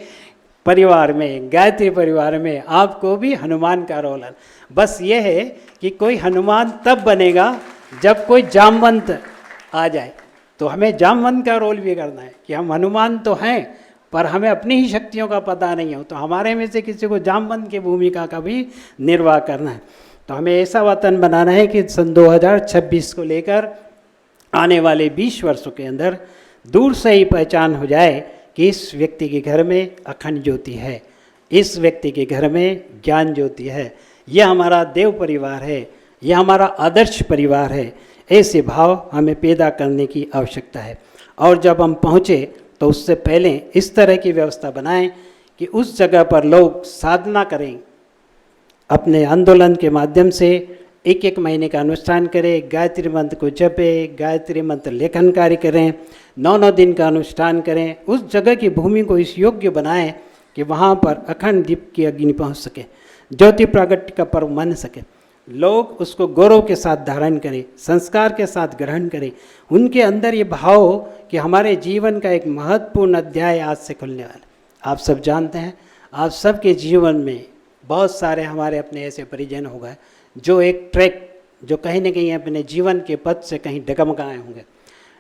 परिवार में, गायत्री परिवार में आपको भी हनुमान का रोल है। बस ये है कि कोई हनुमान तब बनेगा जब कोई जामवंत आ जाए। तो हमें जामवंत का रोल भी करना है कि हम हनुमान तो हैं पर हमें अपनी ही शक्तियों का पता नहीं हो, तो हमारे में से किसी को जामवंत की भूमिका का भी निर्वाह करना है। तो हमें ऐसा वातावरण बनाना है कि सन 2026 को लेकर आने वाले 20 वर्षों के अंदर दूर से ही पहचान हो जाए कि इस व्यक्ति के घर में अखंड ज्योति है, इस व्यक्ति के घर में ज्ञान ज्योति है, यह हमारा देव परिवार है, यह हमारा आदर्श परिवार है। ऐसे भाव हमें पैदा करने की आवश्यकता है। और जब हम पहुँचे तो उससे पहले इस तरह की व्यवस्था बनाएं कि उस जगह पर लोग साधना करें, अपने आंदोलन के माध्यम से 1-1 महीने का अनुष्ठान करें, गायत्री मंत्र को जपें, गायत्री मंत्र लेखन कार्य करें, 9-9 दिन का अनुष्ठान करें। उस जगह की भूमि को इस योग्य बनाएं कि वहाँ पर अखंड दीप की अग्नि पहुँच सके, ज्योति प्रागट्य का पर्व मन सके, लोग उसको गौरव के साथ धारण करें, संस्कार के साथ ग्रहण करें। उनके अंदर ये भाव हो कि हमारे जीवन का एक महत्वपूर्ण अध्याय आज से खुलने वाला है। आप सब जानते हैं, आप सबके जीवन में बहुत सारे हमारे अपने ऐसे परिजन हो गए जो एक ट्रैक, जो कहीं ना कहीं अपने जीवन के पथ से कहीं डगमगाए होंगे,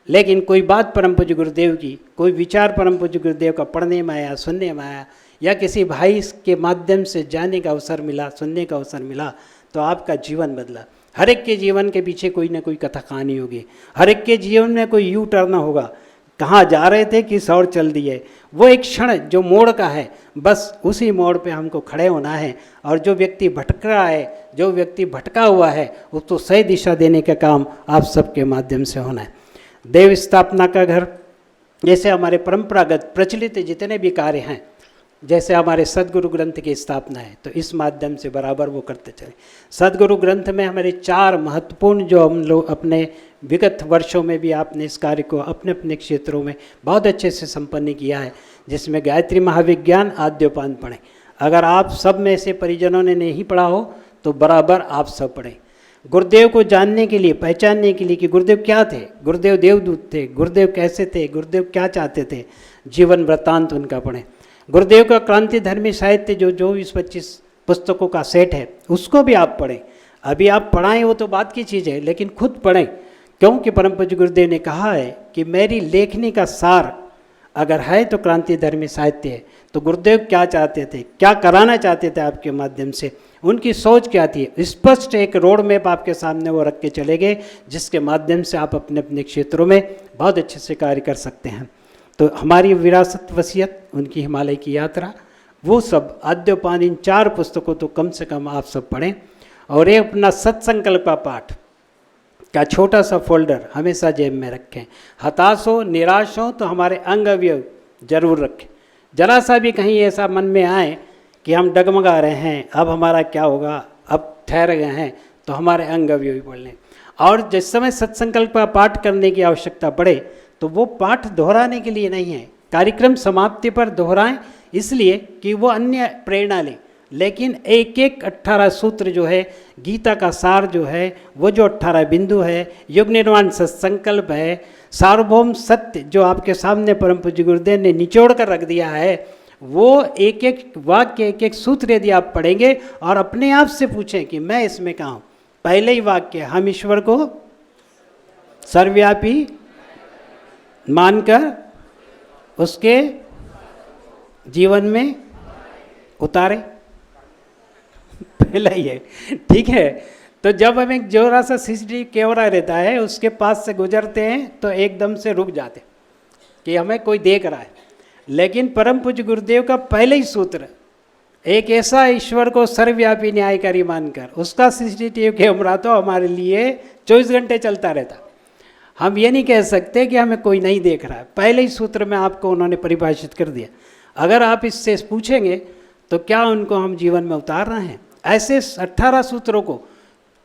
लेकिन कोई बात परम पूज्य गुरुदेव की, कोई विचार परम पूज्य गुरुदेव का पढ़ने में आया, सुनने में आया, या किसी भाई के माध्यम से जाने का अवसर मिला, सुनने का अवसर मिला, तो आपका जीवन बदला। हर एक के जीवन के पीछे कोई ना कोई कथा कहानी होगी, हर एक के जीवन में कोई यू टर्न होगा, कहाँ जा रहे थे किस और चल दिए। वो एक क्षण जो मोड़ का है, बस उसी मोड़ पे हमको खड़े होना है। और जो व्यक्ति भटक रहा है, जो व्यक्ति भटका हुआ है, उसको सही दिशा देने का काम आप सबके माध्यम से होना है। देव स्थापना का घर, जैसे हमारे परंपरागत प्रचलित जितने भी कार्य हैं, जैसे हमारे सदगुरु ग्रंथ की स्थापना है, तो इस माध्यम से बराबर वो करते चले। सदगुरु ग्रंथ में हमारे 4 महत्वपूर्ण, जो हम लोग अपने विगत वर्षों में भी आपने इस कार्य को अपने अपने क्षेत्रों में बहुत अच्छे से संपन्न किया है, जिसमें गायत्री महाविज्ञान आद्योपांत पढ़ें। अगर आप सब में से परिजनों ने नहीं पढ़ा हो तो बराबर आप सब पढ़ें। गुरुदेव को जानने के लिए, पहचानने के लिए कि गुरुदेव क्या थे, गुरुदेव देवदूत थे, गुरुदेव कैसे थे, गुरुदेव क्या चाहते थे, जीवन वृत्तांत उनका पढ़ें। गुरुदेव का क्रांति धर्मी साहित्य जो 24-25 पुस्तकों का सेट है, उसको भी आप पढ़ें। अभी आप पढ़ाएं वो तो बात की चीज़ है, लेकिन खुद पढ़ें। क्योंकि परम पूज्य गुरुदेव ने कहा है कि मेरी लेखनी का सार अगर है तो क्रांतिधर्मी साहित्य है। तो गुरुदेव क्या चाहते थे, क्या कराना चाहते थे आपके माध्यम से, उनकी सोच क्या थी, स्पष्ट एक रोड मैप आपके सामने वो रख के चले गए, जिसके माध्यम से आप अपने अपने क्षेत्रों में बहुत अच्छे से कार्य कर सकते हैं। तो हमारी विरासत वसीयत, उनकी हिमालय की यात्रा, वो सब आद्योपान, इन 4 पुस्तकों तो कम से कम आप सब पढ़ें। और ये अपना सत्संकल्प का पाठ का छोटा सा फोल्डर हमेशा जेब में रखें। हताश हो, निराश हो तो हमारे अंग अवयव जरूर रखें। जरा सा भी कहीं ऐसा मन में आए कि हम डगमगा रहे हैं, अब हमारा क्या होगा, अब ठहर गए हैं, तो हमारे अंग अवयव पढ़ लें। और जिस समय सत्संकल्प का पाठ करने की आवश्यकता पड़े तो वो पाठ दोहराने के लिए नहीं है, कार्यक्रम समाप्ति पर दोहराएं, इसलिए कि वो अन्य प्रेरणा लें। लेकिन एक एक 18 सूत्र जो है, गीता का सार जो है, वो जो 18 बिंदु है, युग निर्माण सत्संकल्प है, सार्वभौम सत्य जो आपके सामने परम पूज्य गुरुदेव ने निचोड़ कर रख दिया है, वो एक एक वाक्य, एक एक सूत्र यदि आप पढ़ेंगे और अपने आप से पूछें कि मैं इसमें कहाँ हूँ। पहले ही वाक्य, हम ईश्वर को सर्वव्यापी मानकर उसके जीवन में उतारे, पहला ही है, ठीक है। तो जब हम एक जोरा सा सीसीटीवी कैमरा रहता है, उसके पास से गुजरते हैं तो एकदम से रुक जाते कि हमें कोई देख रहा है। लेकिन परम पूज्य गुरुदेव का पहले ही सूत्र, एक ऐसा ईश्वर को सर्वव्यापी न्यायकारी मानकर, उसका सीसीटीवी कैमरा तो हमारे लिए 24 घंटे चलता रहता। हम ये नहीं कह सकते कि हमें कोई नहीं देख रहा है, पहले ही सूत्र में आपको उन्होंने परिभाषित कर दिया। अगर आप इससे पूछेंगे तो क्या उनको हम जीवन में उतार रहे हैं? ऐसे 18 सूत्रों को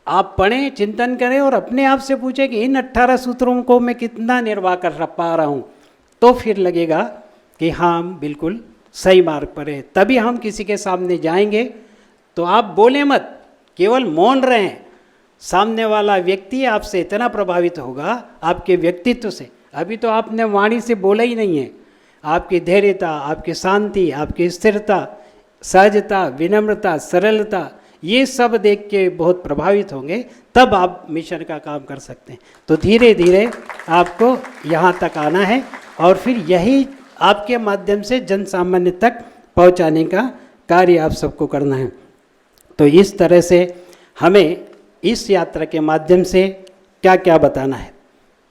आप पढ़ें, चिंतन करें और अपने आप से पूछें कि इन 18 सूत्रों को मैं कितना निर्वाह कर पा रहा हूँ, तो फिर लगेगा कि हाँ हम बिल्कुल सही मार्ग पर है। तभी हम किसी के सामने जाएंगे तो आप बोले मत, केवल मौन रहें। सामने वाला व्यक्ति आपसे इतना प्रभावित होगा आपके व्यक्तित्व से, अभी तो आपने वाणी से बोला ही नहीं है, आपकी धैर्यता, आपकी शांति, आपकी स्थिरता, सहजता, विनम्रता, सरलता, ये सब देख के बहुत प्रभावित होंगे, तब आप मिशन का काम कर सकते हैं। तो धीरे धीरे आपको यहाँ तक आना है और फिर यही आपके माध्यम से जन सामान्य तक पहुँचाने का कार्य आप सबको करना है। तो इस तरह से हमें इस यात्रा के माध्यम से क्या क्या बताना है।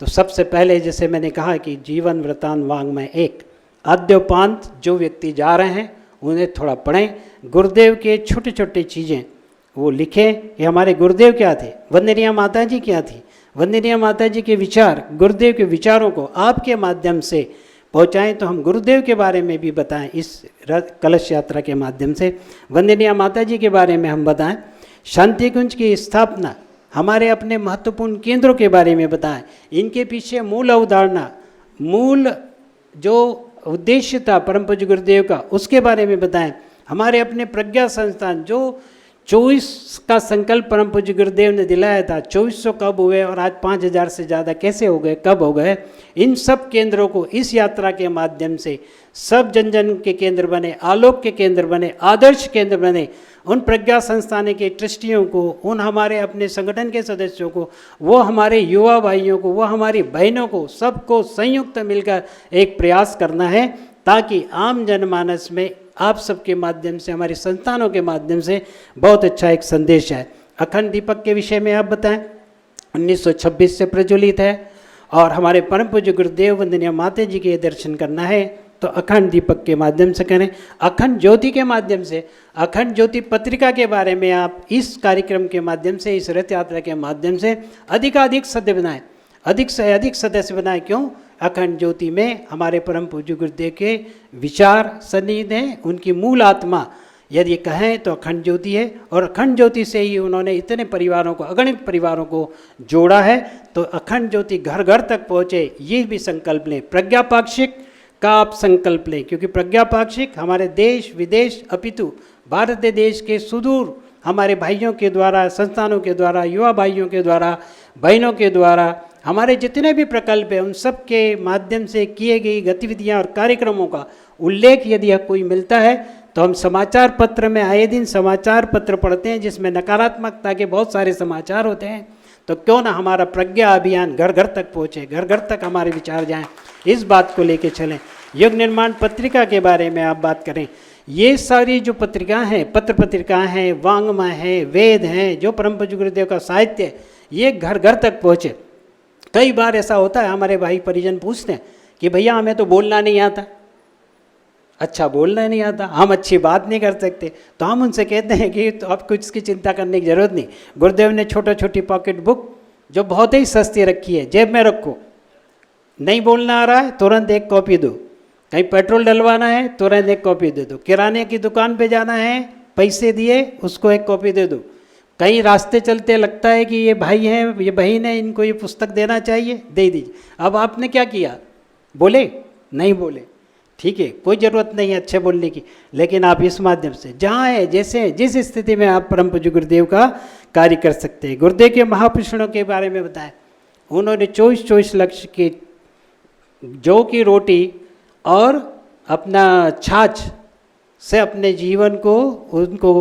तो सबसे पहले जैसे मैंने कहा कि जीवन वृतांत वाङ्मय 1, आद्योपांत जो व्यक्ति जा रहे हैं उन्हें थोड़ा पढ़ें, गुरुदेव के छोटे छोटे चीज़ें वो लिखें कि हमारे गुरुदेव क्या थे, वंदनीय माता जी क्या थी, वंदनीय माता जी के विचार, गुरुदेव के विचारों को आपके माध्यम से पहुँचाएँ। तो हम गुरुदेव के बारे में भी बताएं, इस कलश यात्रा के माध्यम से वंदनीय माता जी के बारे में हम बताएं, शांति कुंज की स्थापना, हमारे अपने महत्वपूर्ण केंद्रों के बारे में बताएं, इनके पीछे मूल अवधारणा, मूल जो उद्देश्य था परम पूज्य गुरुदेव का, उसके बारे में बताएं, हमारे अपने प्रज्ञा संस्थान जो 24 का संकल्प परम पूज्य गुरुदेव ने दिलाया था, 2400 कब हुए और आज 5000 से ज़्यादा कैसे हो गए, कब हो गए, इन सब केंद्रों को इस यात्रा के माध्यम से सब जन जन के केंद्र बने, आलोक के केंद्र बने, आदर्श केंद्र बने। उन प्रज्ञा संस्थान के ट्रस्टियों को, उन हमारे अपने संगठन के सदस्यों को, वो हमारे युवा भाइयों को, वो हमारी बहनों को, सबको संयुक्त मिलकर एक प्रयास करना है, ताकि आम जनमानस में आप सबके माध्यम से, हमारे संस्थानों के माध्यम से बहुत अच्छा एक संदेश है। अखंड दीपक के विषय में आप बताएं, 1926 से प्रज्वलित है और हमारे परम पूज्य गुरुदेव वंदनीय माता जी के दर्शन करना है तो अखंड दीपक के माध्यम से करें। अखंड ज्योति के माध्यम से, अखंड ज्योति पत्रिका के बारे में आप इस कार्यक्रम के माध्यम से, इस रथ यात्रा के माध्यम से अधिकाधिक सदस्य बनाएं, अधिक से अधिक सदस्य बनाएं। क्यों? अखंड ज्योति में हमारे परम पूज्य गुरुदेव के विचार सन्निहित हैं, उनकी मूल आत्मा यदि कहें तो अखंड ज्योति है और अखंड ज्योति से ही उन्होंने इतने परिवारों को, अगणित परिवारों को जोड़ा है। तो अखंड ज्योति घर घर तक पहुँचे, ये भी संकल्प लें। प्रज्ञा पाक्षिक का आप संकल्प लें, क्योंकि प्रज्ञा पाक्षिक हमारे देश विदेश अपितु भारत देश के सुदूर हमारे भाइयों के द्वारा, संस्थानों के द्वारा, युवा भाइयों के द्वारा, बहनों के द्वारा, हमारे जितने भी प्रकल्प हैं उन सब के माध्यम से किए गई गतिविधियां और कार्यक्रमों का उल्लेख यदि कोई मिलता है तो हम समाचार पत्र में आए दिन समाचार पत्र पढ़ते हैं जिसमें नकारात्मकता के बहुत सारे समाचार होते हैं। तो क्यों ना हमारा प्रज्ञा अभियान घर घर तक पहुँचे, घर घर तक हमारे विचार जाएं, इस बात को लेके चलें। युग निर्माण पत्रिका के बारे में आप बात करें, ये सारी जो पत्रिकाएं हैं, पत्र पत्रिकाएं हैं, वांग्मय है, वेद हैं, जो परम पूज्य गुरुदेव का साहित्य है, ये घर घर तक पहुँचे। कई बार ऐसा होता है, हमारे भाई परिजन पूछते हैं कि भैया हमें तो बोलना नहीं आता, अच्छा बोलना नहीं आता, हम अच्छी बात नहीं कर सकते। तो हम उनसे कहते हैं कि तो आपको इसकी चिंता करने की ज़रूरत नहीं। गुरुदेव ने छोटा छोटी पॉकेट बुक जो बहुत ही सस्ती रखी है, जेब में रखो, नहीं बोलना आ रहा है तुरंत एक कॉपी दो, कहीं पेट्रोल डलवाना है तुरंत एक कॉपी दे दो, किराने की दुकान पे जाना है पैसे दिए उसको एक कॉपी दे दो, कहीं रास्ते चलते लगता है कि ये भाई हैं, ये बहन है, इनको ये पुस्तक देना चाहिए, दे दीजिए। अब आपने क्या किया, बोले नहीं बोले, ठीक है, कोई ज़रूरत नहीं है अच्छे बोलने की, लेकिन आप इस माध्यम से जहाँ है, जैसे जिस स्थिति में आप परम पूज्य गुरुदेव का कार्य कर सकते हैं। गुरुदेव के महापुरुषों के बारे में बताएं, उन्होंने 24 लक्ष्य की जौ की रोटी और अपना छाछ से अपने जीवन को उनको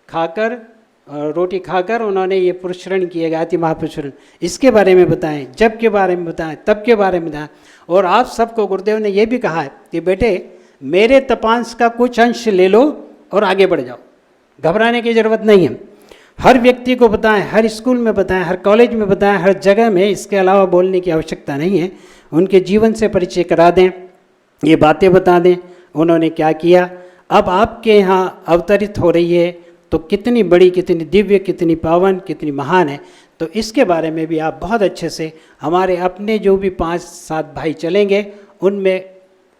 खाकर, रोटी खाकर उन्होंने ये पुरुषरण किए गायत्री महापुरुषरण, इसके बारे में बताएं, जब के बारे में बताएं, तब के बारे में बताएं। और आप सबको गुरुदेव ने ये भी कहा है कि बेटे मेरे तपांश का कुछ अंश ले लो और आगे बढ़ जाओ, घबराने की ज़रूरत नहीं है। हर व्यक्ति को बताएं, हर स्कूल में बताएं, हर कॉलेज में बताएं, हर जगह में, इसके अलावा बोलने की आवश्यकता नहीं है। उनके जीवन से परिचय करा दें, ये बातें बता दें उन्होंने क्या किया। अब आपके यहाँ अवतरित हो रही है तो कितनी बड़ी, कितनी दिव्य, कितनी पावन, कितनी महान है। तो इसके बारे में भी आप बहुत अच्छे से, हमारे अपने जो भी 5-7 भाई चलेंगे उनमें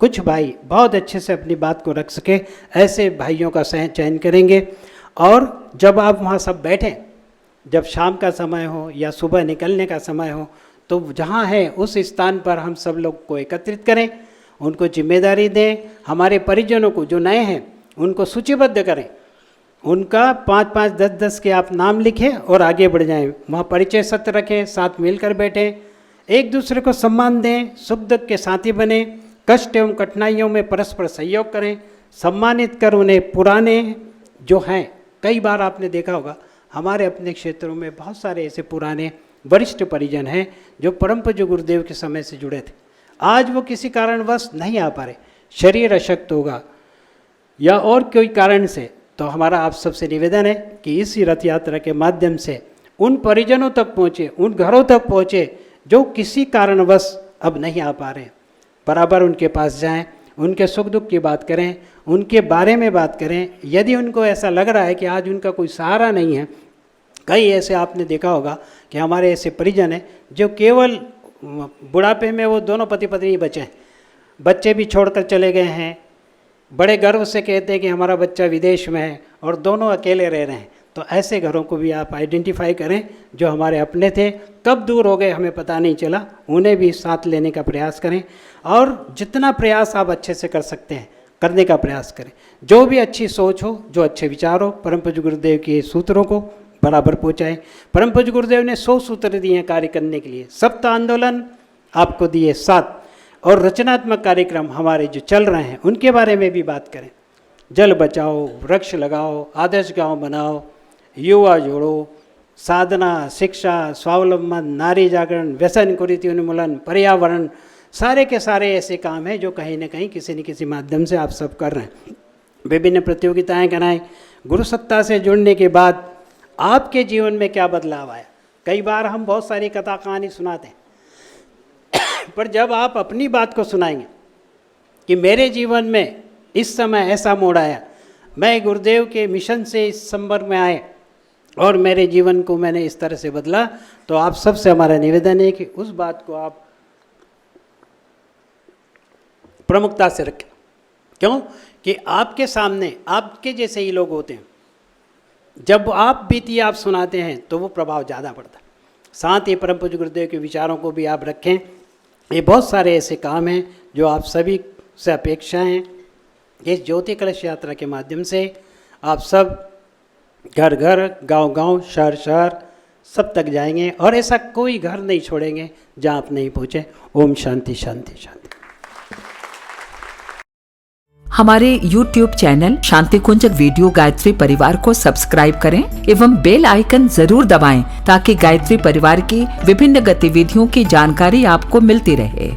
कुछ भाई बहुत अच्छे से अपनी बात को रख सके, ऐसे भाइयों का चयन करेंगे। और जब आप वहाँ सब बैठें, जब शाम का समय हो या सुबह निकलने का समय हो, तो जहाँ है उस स्थान पर हम सब लोग को एकत्रित करें, उनको जिम्मेदारी दें। हमारे परिजनों को जो नए हैं उनको सूचीबद्ध करें, उनका 5-5, 10-10 के आप नाम लिखें और आगे बढ़ जाएं। वहाँ परिचय सत्र रखें, साथ मिलकर बैठें, एक दूसरे को सम्मान दें, सुख दुख के साथी बने, कष्ट एवं कठिनाइयों में परस्पर सहयोग करें, सम्मानित कर उन्हें पुराने जो हैं, कई बार आपने देखा होगा हमारे अपने क्षेत्रों में बहुत सारे ऐसे पुराने वरिष्ठ परिजन हैं जो परम पूज्य गुरुदेव के समय से जुड़े थे, आज वो किसी कारणवश नहीं आ पा रहे, शरीर अशक्त होगा या और कोई कारण से, तो हमारा आप सबसे निवेदन है कि इसी रथ यात्रा के माध्यम से उन परिजनों तक पहुँचे, उन घरों तक पहुँचे जो किसी कारणवश अब नहीं आ पा रहे, बराबर उनके पास जाएं, उनके सुख दुख की बात करें, उनके बारे में बात करें। यदि उनको ऐसा लग रहा है कि आज उनका कोई सहारा नहीं है, कई ऐसे आपने देखा होगा कि हमारे ऐसे परिजन हैं जो केवल बुढ़ापे में वो दोनों पति पत्नी बचे हैं, बच्चे भी छोड़कर चले गए हैं, बड़े गर्व से कहते हैं कि हमारा बच्चा विदेश में है और दोनों अकेले रह रहे हैं। तो ऐसे घरों को भी आप आइडेंटिफाई करें जो हमारे अपने थे, कब दूर हो गए हमें पता नहीं चला, उन्हें भी साथ लेने का प्रयास करें। और जितना प्रयास आप अच्छे से कर सकते हैं करने का प्रयास करें। जो भी अच्छी सोच हो, जो अच्छे विचार हो, परम पूज्य गुरुदेव के सूत्रों को बराबर पहुँचाएँ। परम पूज्य गुरुदेव ने 100 सूत्र दिए हैं कार्य करने के लिए, सप्त आंदोलन आपको दिए 7, और रचनात्मक कार्यक्रम हमारे जो चल रहे हैं उनके बारे में भी बात करें। जल बचाओ, वृक्ष लगाओ, आदर्श गांव बनाओ, युवा जोड़ो, साधना, शिक्षा, स्वावलंबन, नारी जागरण, व्यसन कुरीति उन्मूलन, पर्यावरण, सारे के सारे ऐसे काम हैं जो कहीं ना कहीं किसी न किसी माध्यम से आप सब कर रहे हैं। विभिन्न प्रतियोगिताएं कराएं। गुरु सत्ता से जुड़ने के बाद आपके जीवन में क्या बदलाव आया। कई बार हम बहुत सारी कथा कहानी सुनाते हैं पर जब आप अपनी बात को सुनाएंगे कि मेरे जीवन में इस समय ऐसा मोड़ आया, मैं गुरुदेव के मिशन से इस संपर्क में आए और मेरे जीवन को मैंने इस तरह से बदला, तो आप सबसे हमारा निवेदन है कि उस बात को आप प्रमुखता से रखें। क्यों कि आपके सामने आपके जैसे ही लोग होते हैं, जब आप बीती आप सुनाते हैं तो वो प्रभाव ज़्यादा पड़ता है। साथ ही परम पूज्य गुरुदेव के विचारों को भी आप रखें। ये बहुत सारे ऐसे काम हैं जो आप सभी से अपेक्षा हैं। इस ज्योति कलश यात्रा के माध्यम से आप सब घर घर, गांव गांव, शहर शहर सब तक जाएंगे और ऐसा कोई घर नहीं छोड़ेंगे जहां आप नहीं पहुंचे। ओम शांति शांति शांति। हमारे YouTube चैनल शांति कुंज वीडियो गायत्री परिवार को सब्सक्राइब करें एवं बेल आइकन जरूर दबाएं ताकि गायत्री परिवार की विभिन्न गतिविधियों की जानकारी आपको मिलती रहे।